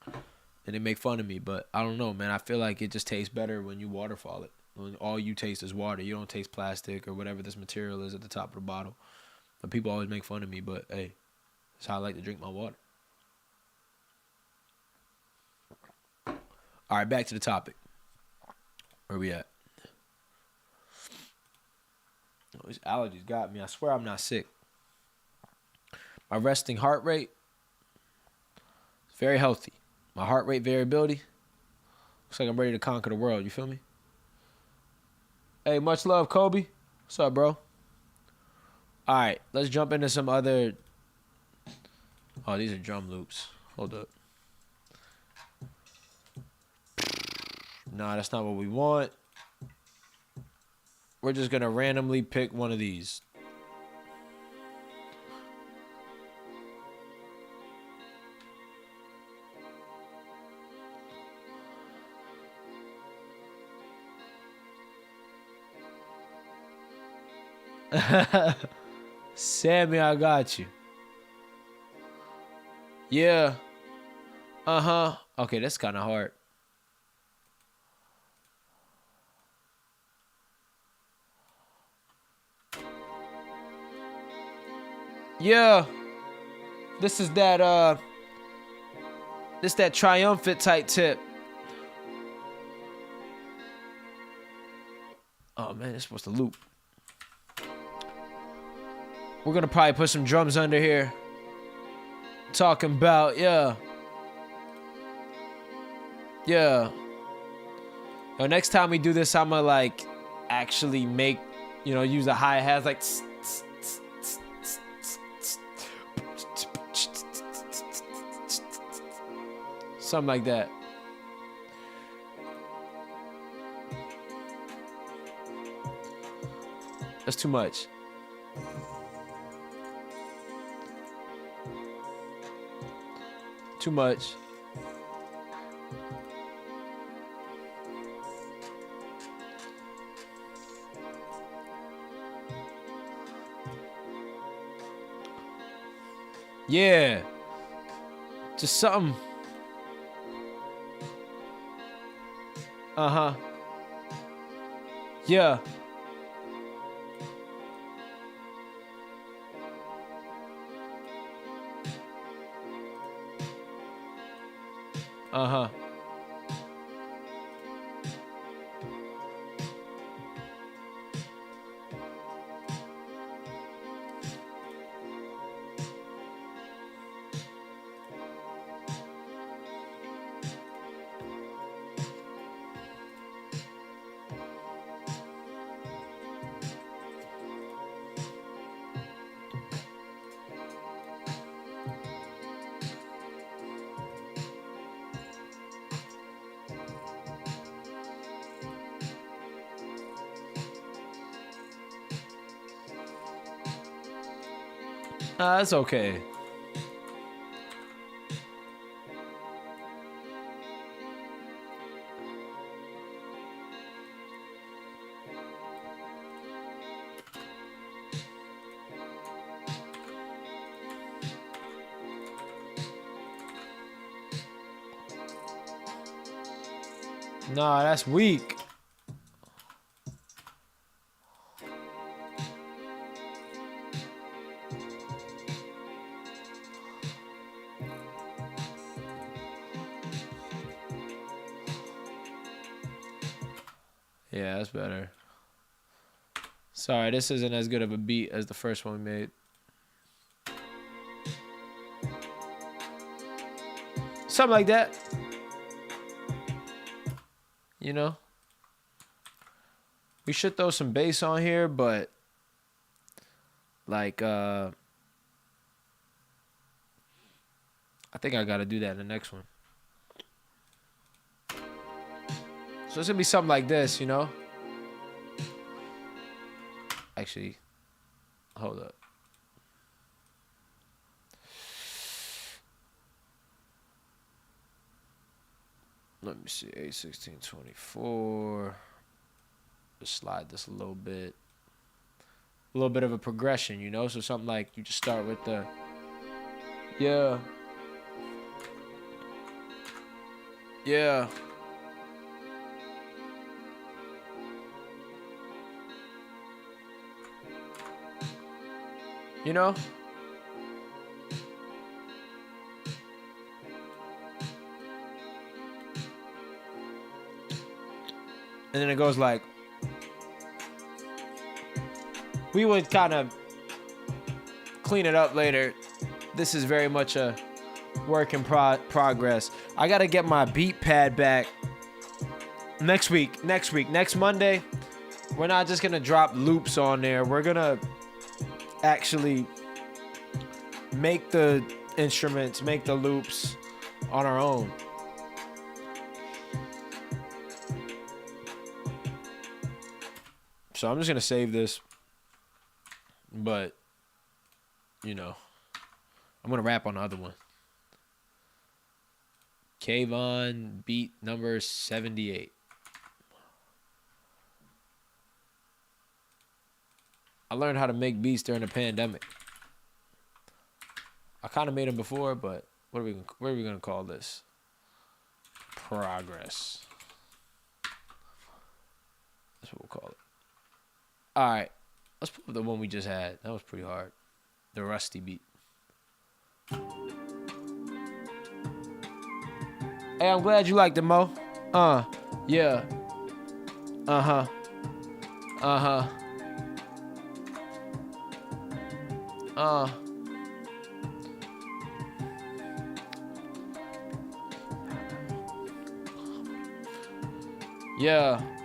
[SPEAKER 1] And they make fun of me, but I don't know, man. I feel like it just tastes better when you waterfall it. When all you taste is water. You don't taste plastic or whatever this material is at the top of the bottle. But people always make fun of me, but hey, that's how I like to drink my water. All right, back to the topic. Where we at? Oh, these allergies got me. I swear I'm not sick. My resting heart rate is very healthy. My heart rate variability looks like I'm ready to conquer the world. You feel me? Hey, much love, Kobe. What's up, bro? All right, let's jump into some other... Oh, these are drum loops. Hold up. Nah, that's not what we want. We're just going to randomly pick one of these. Sammy, I got you. Yeah. Uh-huh. Okay, that's kind of hard. Yeah. This is that triumphant type tip. Oh man, it's supposed to loop. We're gonna probably put some drums under here. Talking about, yeah. Yeah. Yo, next time we do this, I'ma like actually make, use the hi-hats like something like that. That's too much. Too much. Yeah. Just something. Uh-huh. Yeah. Uh-huh. That's okay. Nah, that's weak. Yeah, that's better. Sorry, this isn't as good of a beat as the first one we made. Something like that. You know? We should throw some bass on here, but like I think I gotta do that in the next one. So it's gonna be something like this, you know? Actually, hold up. Let me see, 8/16/24. Just slide this a little bit. A little bit of a progression, you know? So something like you just start with the, yeah. Yeah. You know? And then it goes like, we would kind of clean it up later. This is very much a work in progress. I got to get my beat pad back next Monday. We're not just going to drop loops on there. We're going to actually make the instruments, make the loops on our own. So I'm just going to save this. But, you know, I'm going to rap on the other one. Kayvon, beat number 78. I learned how to make beats during the pandemic. I kind of made them before, but what are we going to call this? Progress. That's what we'll call it. All right. Let's put the one we just had. That was pretty hard. The Rusty beat. Hey, I'm glad you liked it, Mo. Yeah. Uh-huh.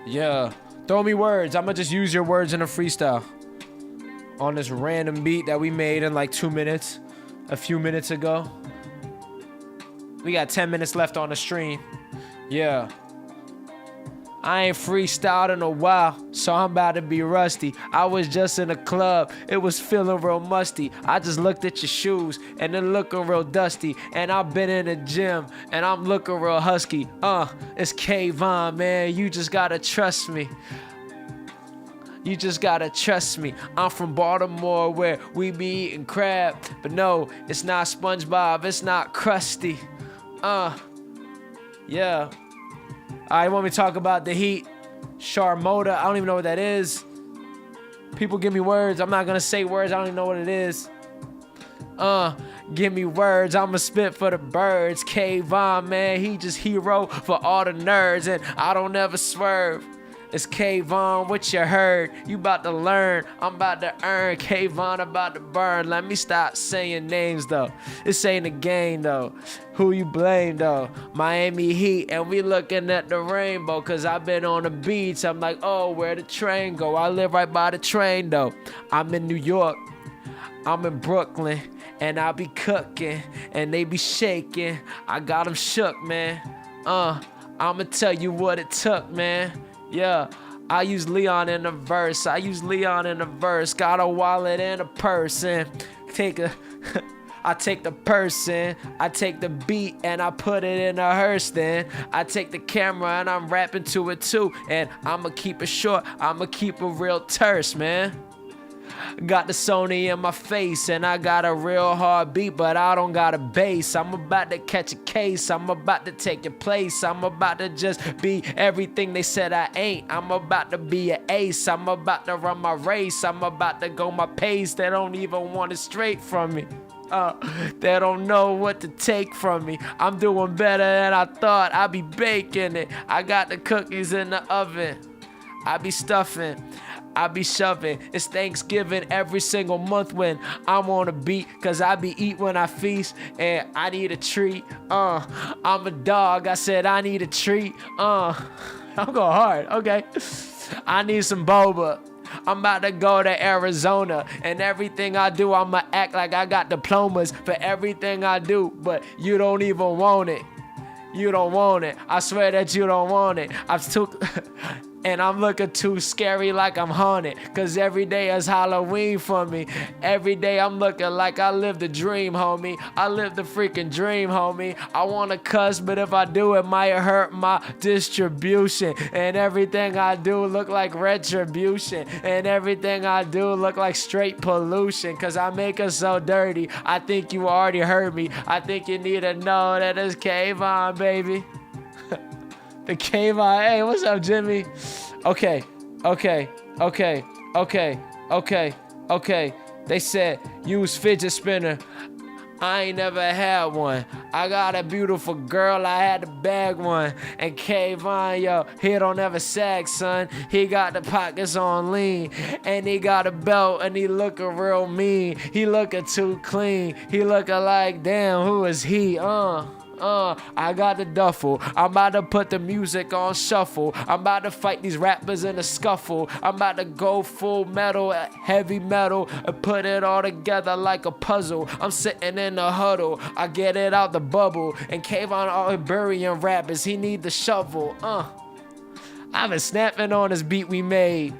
[SPEAKER 1] Yeah. Throw me words. I'm gonna just use your words in a freestyle. On this random beat that we made in like 2 minutes. A few minutes ago. We got 10 minutes left on the stream. Yeah. I ain't freestyled in a while, so I'm about to be rusty. I was just in a club, it was feeling real musty. I just looked at your shoes, and they're looking real dusty. And I've been in the gym, and I'm looking real husky. It's Kayvon, man, you just gotta trust me. You just gotta trust me. I'm from Baltimore where we be eating crab. But no, it's not SpongeBob, it's not Krusty. Yeah. Alright, want me to talk about the Heat? Sharmoda, I don't even know what that is. People give me words. I'm not gonna say words, I don't even know what it is. Give me words, I'ma spit for the birds. Kayvon, man, he just hero for all the nerds. And I don't ever swerve. It's Kayvon, what you heard? You about to learn, I'm about to earn. Kayvon about to burn. Let me stop saying names though. This ain't a game though. Who you blame though? Miami Heat, and we looking at the rainbow. Cause I've been on the beach. I'm like, oh, where the train go? I live right by the train though. I'm in New York. I'm in Brooklyn. And I be cooking. And they be shaking. I got them shook, man. I'ma tell you what it took, man. Yeah, I use Leon in the verse. Got a wallet and a purse. And I take the person, I take the beat and I put it in a hearse then. I take the camera and I'm rapping to it too. And I'ma keep it short, I'ma keep it real terse, man. Got the Sony in my face and I got a real hard beat, but I don't got a bass. I'm about to catch a case, I'm about to take your place. I'm about to just be everything they said I ain't. I'm about to be an ace, I'm about to run my race. I'm about to go my pace, they don't even want it straight from me. They don't know what to take from me. I'm doing better than I thought. I be baking it. I got the cookies in the oven. I be stuffing. I be shoving. It's Thanksgiving every single month when I'm on a beat, cause I be eat when I feast and I need a treat. I'm a dog. I said I need a treat. I'm going hard. Okay. I need some boba. I'm about to go to Arizona, and everything I do, I'ma act like I got diplomas for everything I do, but you don't even want it. You don't want it. I swear that you don't want it. And I'm looking too scary like I'm haunted, cause every day is Halloween for me. Every day I'm looking like I live the dream, homie. I live the freaking dream, homie. I wanna cuss, but if I do, it might hurt my distribution. And everything I do look like retribution. And everything I do look like straight pollution, cause I make it so dirty. I think you already heard me. I think you need to know that it's Kayvon, baby. The Kayvon. Hey, what's up, Jimmy? Okay. They said use fidget spinner. I ain't never had one. I got a beautiful girl, I had to bag one. And Kayvon, yo, he don't ever sag, son. He got the pockets on lean, and he got a belt, and he looking real mean. He looking too clean. He looking like, damn, who is he? I got the duffel. I'm about to put the music on shuffle. I'm about to fight these rappers in a scuffle. I'm about to go full metal, heavy metal, and put it all together like a puzzle. I'm sitting in the huddle. I get it out the bubble. And Kayvon all burying rappers. He need the shovel. I've been snapping on this beat we made.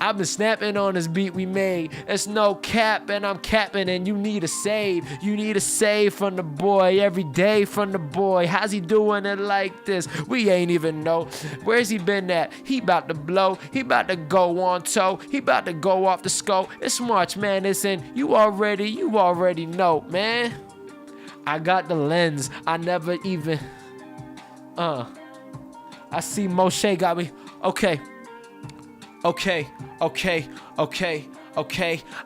[SPEAKER 1] I've been snapping on this beat we made. It's no cap, and I'm capping, and you need a save. You need a save from the boy, every day from the boy. How's he doing it like this? We ain't even know. Where's he been at? He about to blow. He about to go on toe. He about to go off the scope. It's March Madness, and you already know, man. I got the lens. I never even, I see Moshe got me. Okay.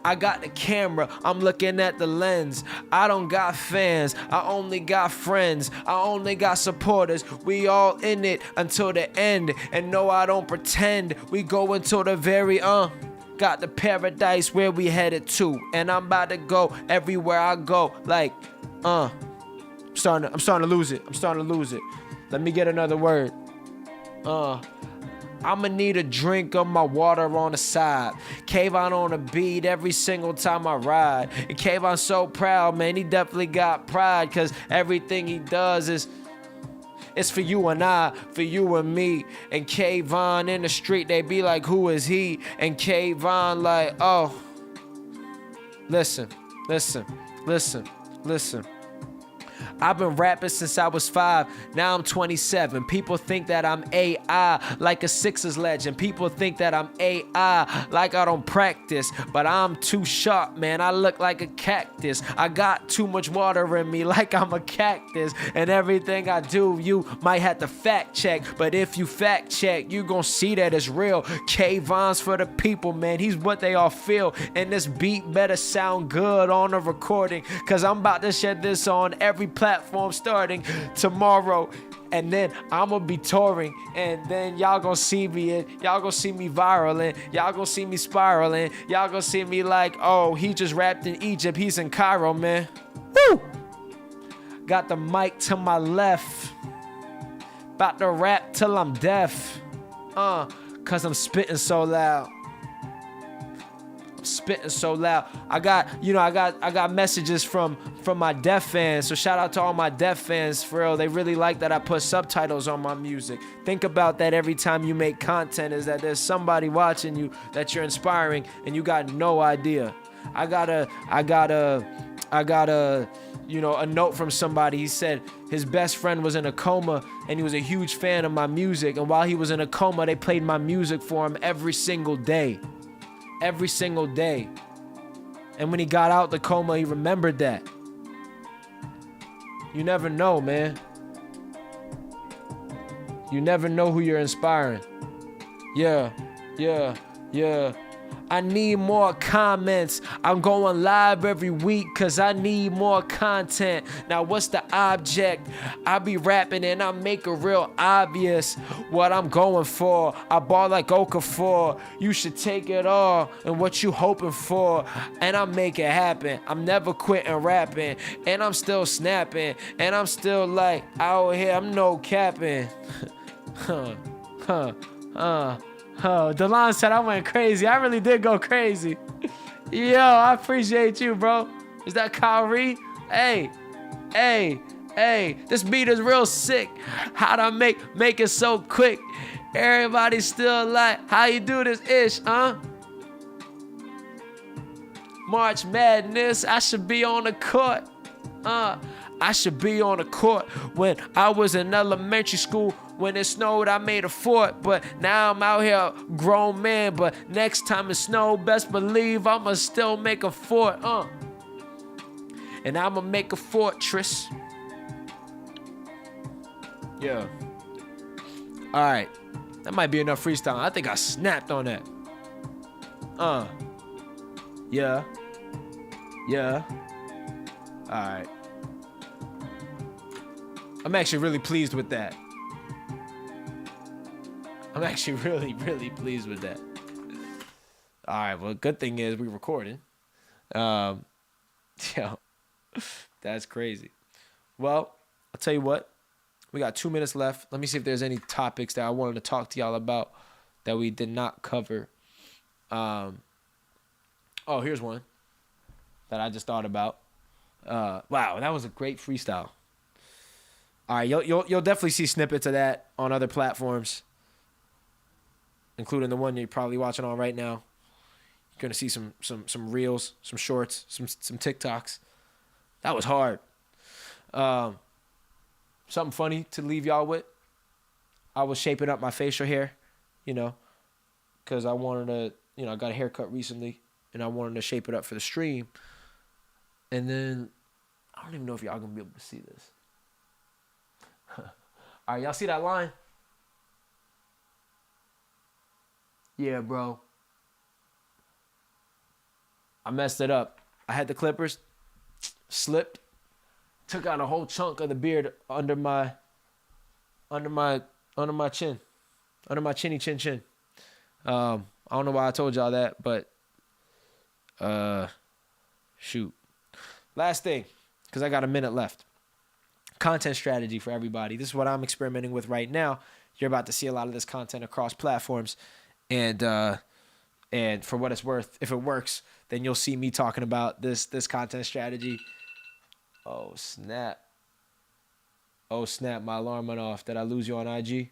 [SPEAKER 1] I got the camera, I'm looking at the lens. I don't got fans, I only got friends. I only got supporters, we all in it until the end. And no, I don't pretend, we go until the very got the paradise where we headed to. And I'm about to go everywhere I go, like, I'm starting to lose it. Let me get another word. I'ma need a drink of my water on the side. Kayvon on the beat every single time I ride. And Kayvon's so proud, man, he definitely got pride, cause everything he does is it's for you and I, for you and me. And Kayvon in the street, they be like, who is he? And Kayvon like, oh, listen. I've been rapping since I was 5, now I'm 27. People think that I'm AI, like a Sixers legend. People think that I'm AI, like I don't practice. But I'm too sharp, man, I look like a cactus. I got too much water in me, like I'm a cactus. And everything I do, you might have to fact check. But if you fact check, you gon' see that it's real. Kayvon's for the people, man, he's what they all feel. And this beat better sound good on the recording, cause I'm about to share this on every platform starting tomorrow. And then I'ma be touring, and then y'all gonna see me, and y'all gonna see me viraling, y'all gonna see me spiraling, y'all gonna see me like, oh, he just rapped in Egypt, he's in Cairo, man. Woo! Got the mic to my left, about to rap till I'm deaf, cause I'm spitting so loud. I got messages from my deaf fans, so shout out to all my deaf fans, for real. They really like that I put subtitles on my music. Think about that every time you make content, is that there's somebody watching you that you're inspiring and you got no idea. I got a you know, a note from somebody. He said his best friend was in a coma and he was a huge fan of my music. And while he was in a coma, they played my music for him every single day. Every single day. And when he got out the coma, he remembered that. You never know, man. You never know who you're inspiring. Yeah. I need more comments. I'm going live every week because I need more content. Now, what's the object? I be rapping and I make it real obvious what I'm going for. I ball like Okafor. You should take it all and what you hoping for. And I make it happen. I'm never quitting rapping. And I'm still snapping. And I'm still like out here. I'm no capping. Oh, Delon said I went crazy. I really did go crazy. Yo, I appreciate you, bro. Is that Kyrie? Hey. This beat is real sick. How'd I make it so quick? Everybody still like, how you do this ish, huh? March Madness, I should be on the court. I should be on the court. When I was in elementary school, when it snowed, I made a fort. But now I'm out here, grown man. But next time it snow, best believe I'ma still make a fort. And I'ma make a fortress. Yeah. All right. That might be enough freestyle. I think I snapped on that. Yeah. All right. I'm actually really pleased with that. I'm actually really pleased with that. All right, well, good thing is we're recording. Yeah, that's crazy. Well, I'll tell you what. We got 2 minutes left. Let me see if there's any topics that I wanted to talk to y'all about that we did not cover. Oh, here's one that I just thought about. Wow, that was a great freestyle. All right, you'll definitely see snippets of that on other platforms, including the one you're probably watching on right now. You're gonna see some reels, some shorts, some TikToks. That was hard. Something funny to leave y'all with. I was shaping up my facial hair, because I wanted to, I got a haircut recently, and I wanted to shape it up for the stream. And then I don't even know if y'all gonna be able to see this. All right, y'all see that line? Yeah, bro. I messed it up. I had the clippers, slipped, took out a whole chunk of the beard under my chin, under my chinny chin. I don't know why I told y'all that, but shoot. Last thing, because I got a minute left. Content strategy for everybody. This is what I'm experimenting with right now. You're about to see a lot of this content across platforms, and for what it's worth, if it works, then you'll see me talking about this content strategy. Oh snap! My alarm went off. Did I lose you on IG?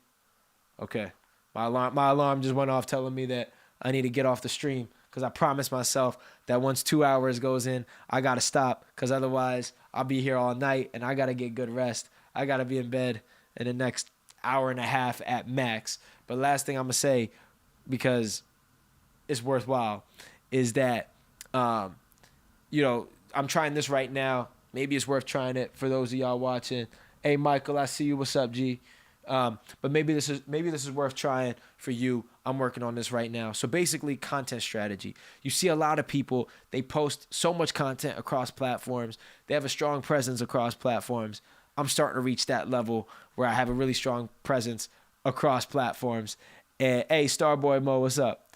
[SPEAKER 1] Okay, my alarm just went off telling me that I need to get off the stream because I promised myself that once 2 hours goes in, I gotta stop because otherwise I'll be here all night and I gotta get good rest. I gotta be in bed in the next hour and a half at max. But last thing I'm gonna say, because it's worthwhile, is that I'm trying this right now. Maybe it's worth trying it for those of y'all watching. Hey Michael, I see you. What's up, G? But maybe this is worth trying for you. I'm working on this right now. So basically, content strategy. You see a lot of people, they post so much content across platforms. They have a strong presence across platforms. I'm starting to reach that level where I have a really strong presence across platforms. And hey, Starboy Mo, what's up?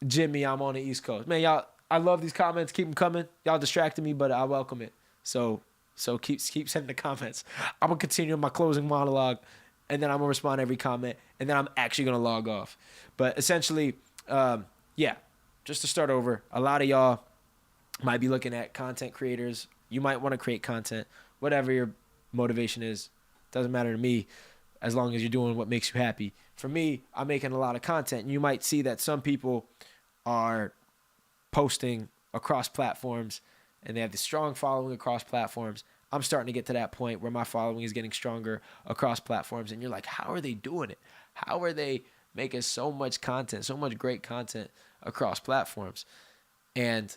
[SPEAKER 1] Jimmy, I'm on the East Coast. Man, y'all, I love these comments. Keep them coming. Y'all distracting me, but I welcome it. So keep sending the comments. I'm gonna continue my closing monologue, and then I'm gonna respond to every comment, and then I'm actually gonna log off. But essentially, just to start over, a lot of y'all might be looking at content creators. You might want to create content, whatever your motivation is. Doesn't matter to me, as long as you're doing what makes you happy. For me, I'm making a lot of content, and you might see that some people are posting across platforms and they have this strong following across platforms. I'm starting to get to that point where my following is getting stronger across platforms. And you're like, how are they doing it? How are they making so much content, so much great content across platforms? And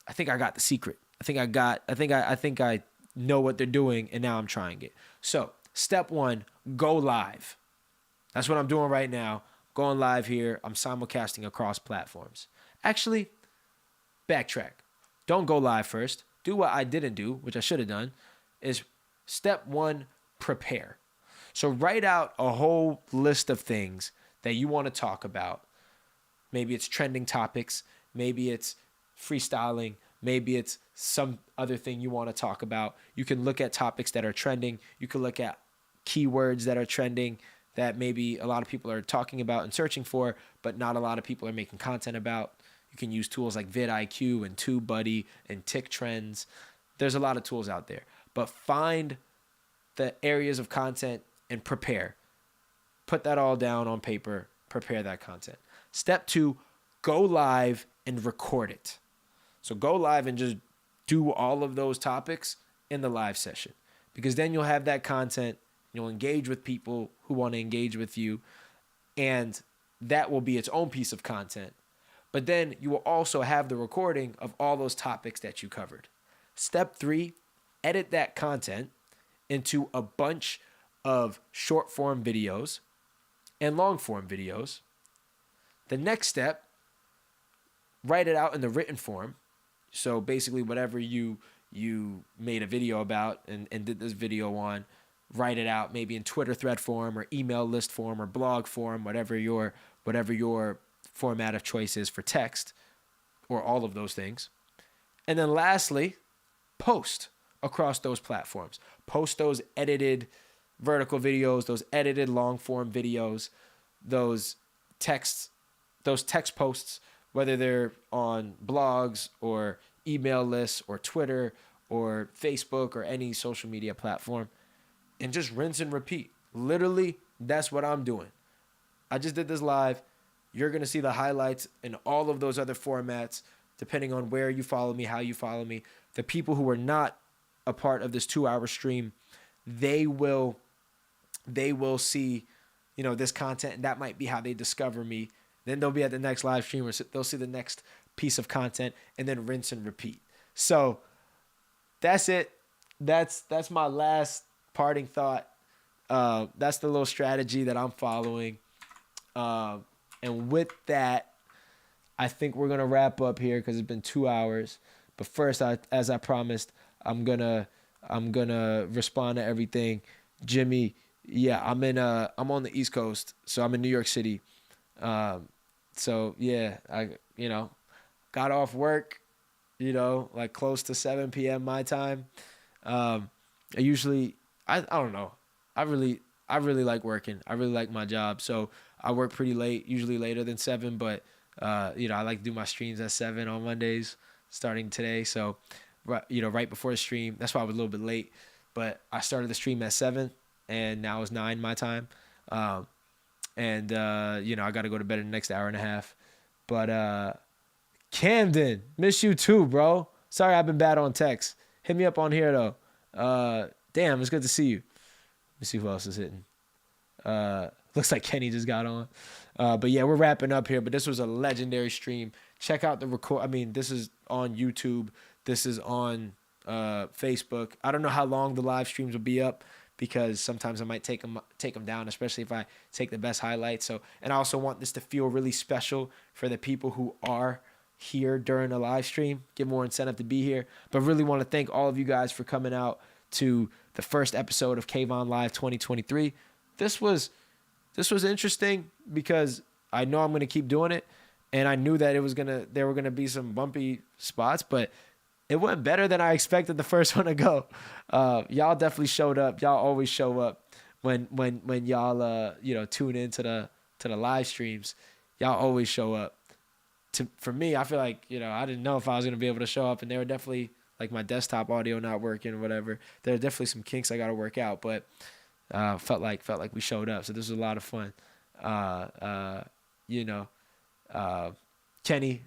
[SPEAKER 1] I think I got the secret. I think I know what they're doing, and now I'm trying it. So step one, go live. That's what I'm doing right now. Going live here. I'm simulcasting across platforms. Actually, backtrack. Don't go live first. Do what I didn't do, which I should have done, is step one, prepare. So write out a whole list of things that you want to talk about. Maybe it's trending topics. Maybe it's freestyling. Maybe it's some other thing you want to talk about. You can look at topics that are trending. You can look at keywords that are trending that maybe a lot of people are talking about and searching for, but not a lot of people are making content about. You can use tools like vidIQ and TubeBuddy and Tick Trends. There's a lot of tools out there. But find the areas of content and prepare. Put that all down on paper. Prepare that content. Step two, go live and record it. So go live and just do all of those topics in the live session, because then you'll have that content. You'll engage with people who want to engage with you, and that will be its own piece of content. But then you will also have the recording of all those topics that you covered. Step three, edit that content into a bunch of short form videos and long form videos. The next step, write it out in the written form. So basically whatever you made a video about and did this video on, write it out maybe in Twitter thread form or email list form or blog form, whatever your format of choice is for text, or all of those things. And then lastly, post across those platforms. Post those edited vertical videos, those edited long form videos, those text posts, whether they're on blogs or email lists or Twitter or Facebook or any social media platform, and just rinse and repeat. Literally, that's what I'm doing. I just did this live. You're going to see the highlights in all of those other formats, depending on where you follow me, how you follow me. The people who are not a part of this 2-hour stream, they will see, this content, and that might be how they discover me. Then they'll be at the next live stream, or they'll see the next piece of content, and then rinse and repeat. So that's it. That's my last parting thought. That's the little strategy that I'm following. And with that, I think we're going to wrap up here because it's been 2 hours. But first, as I promised, I'm gonna respond to everything. Jimmy, yeah, I'm on the East Coast, so I'm in New York City. So yeah, I got off work, like close to 7 p.m. my time. I don't know. I really like working. I really like my job. So I work pretty late, usually later than 7, but I like to do my streams at 7 on Mondays starting today. So right before the stream, that's why I was a little bit late, but I started the stream at 7 and now it's 9 my time. And I got to go to bed in the next hour and a half. But Camden, miss you too, bro. Sorry I've been bad on text. Hit me up on here, though. Damn, it's good to see you. Let me see who else is hitting. Looks like Kenny just got on. But yeah, we're wrapping up here. But this was a legendary stream. Check out the record. I mean, this is on YouTube. This is on Facebook. I don't know how long the live streams will be up, because sometimes I might take them down, especially if I take the best highlights. So, and I also want this to feel really special for the people who are here during the live stream, give more incentive to be here. But really want to thank all of you guys for coming out to the first episode of Kayvon Live 2023. This was interesting because I know I'm going to keep doing it, and I knew that there were going to be some bumpy spots, but it went better than I expected the first one to go. Y'all definitely showed up. Y'all always show up when y'all tune into the live streams. Y'all always show up. For me, I feel like I didn't know if I was gonna be able to show up, and there were definitely, like, my desktop audio not working or whatever. There are definitely some kinks I got to work out, but felt like we showed up. So this was a lot of fun. Kenny,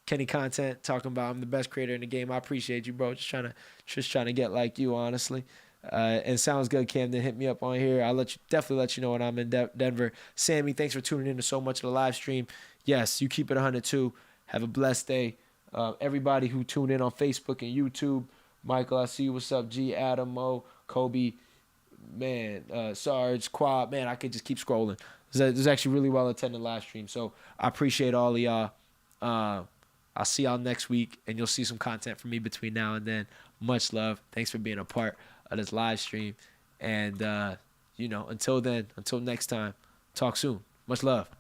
[SPEAKER 1] Kenny Content talking about I'm the best creator in the game. I appreciate you, bro. Just trying to get like you, honestly. And sounds good, Camden. Hit me up on here. I'll definitely let you know when I'm in Denver. Sammy, thanks for tuning in to so much of the live stream. Yes, you keep it 102. Have a blessed day. Everybody who tuned in on Facebook and YouTube. Michael, I see you. What's up? G, Adam, Mo, Kobe, man, Sarge, Quad. Man, I could just keep scrolling. There's actually really well attended live stream. So I appreciate all of y'all. I'll see y'all next week, and you'll see some content from me between now and then. Much love. Thanks for being a part of this live stream. And, until then, until next time, talk soon. Much love.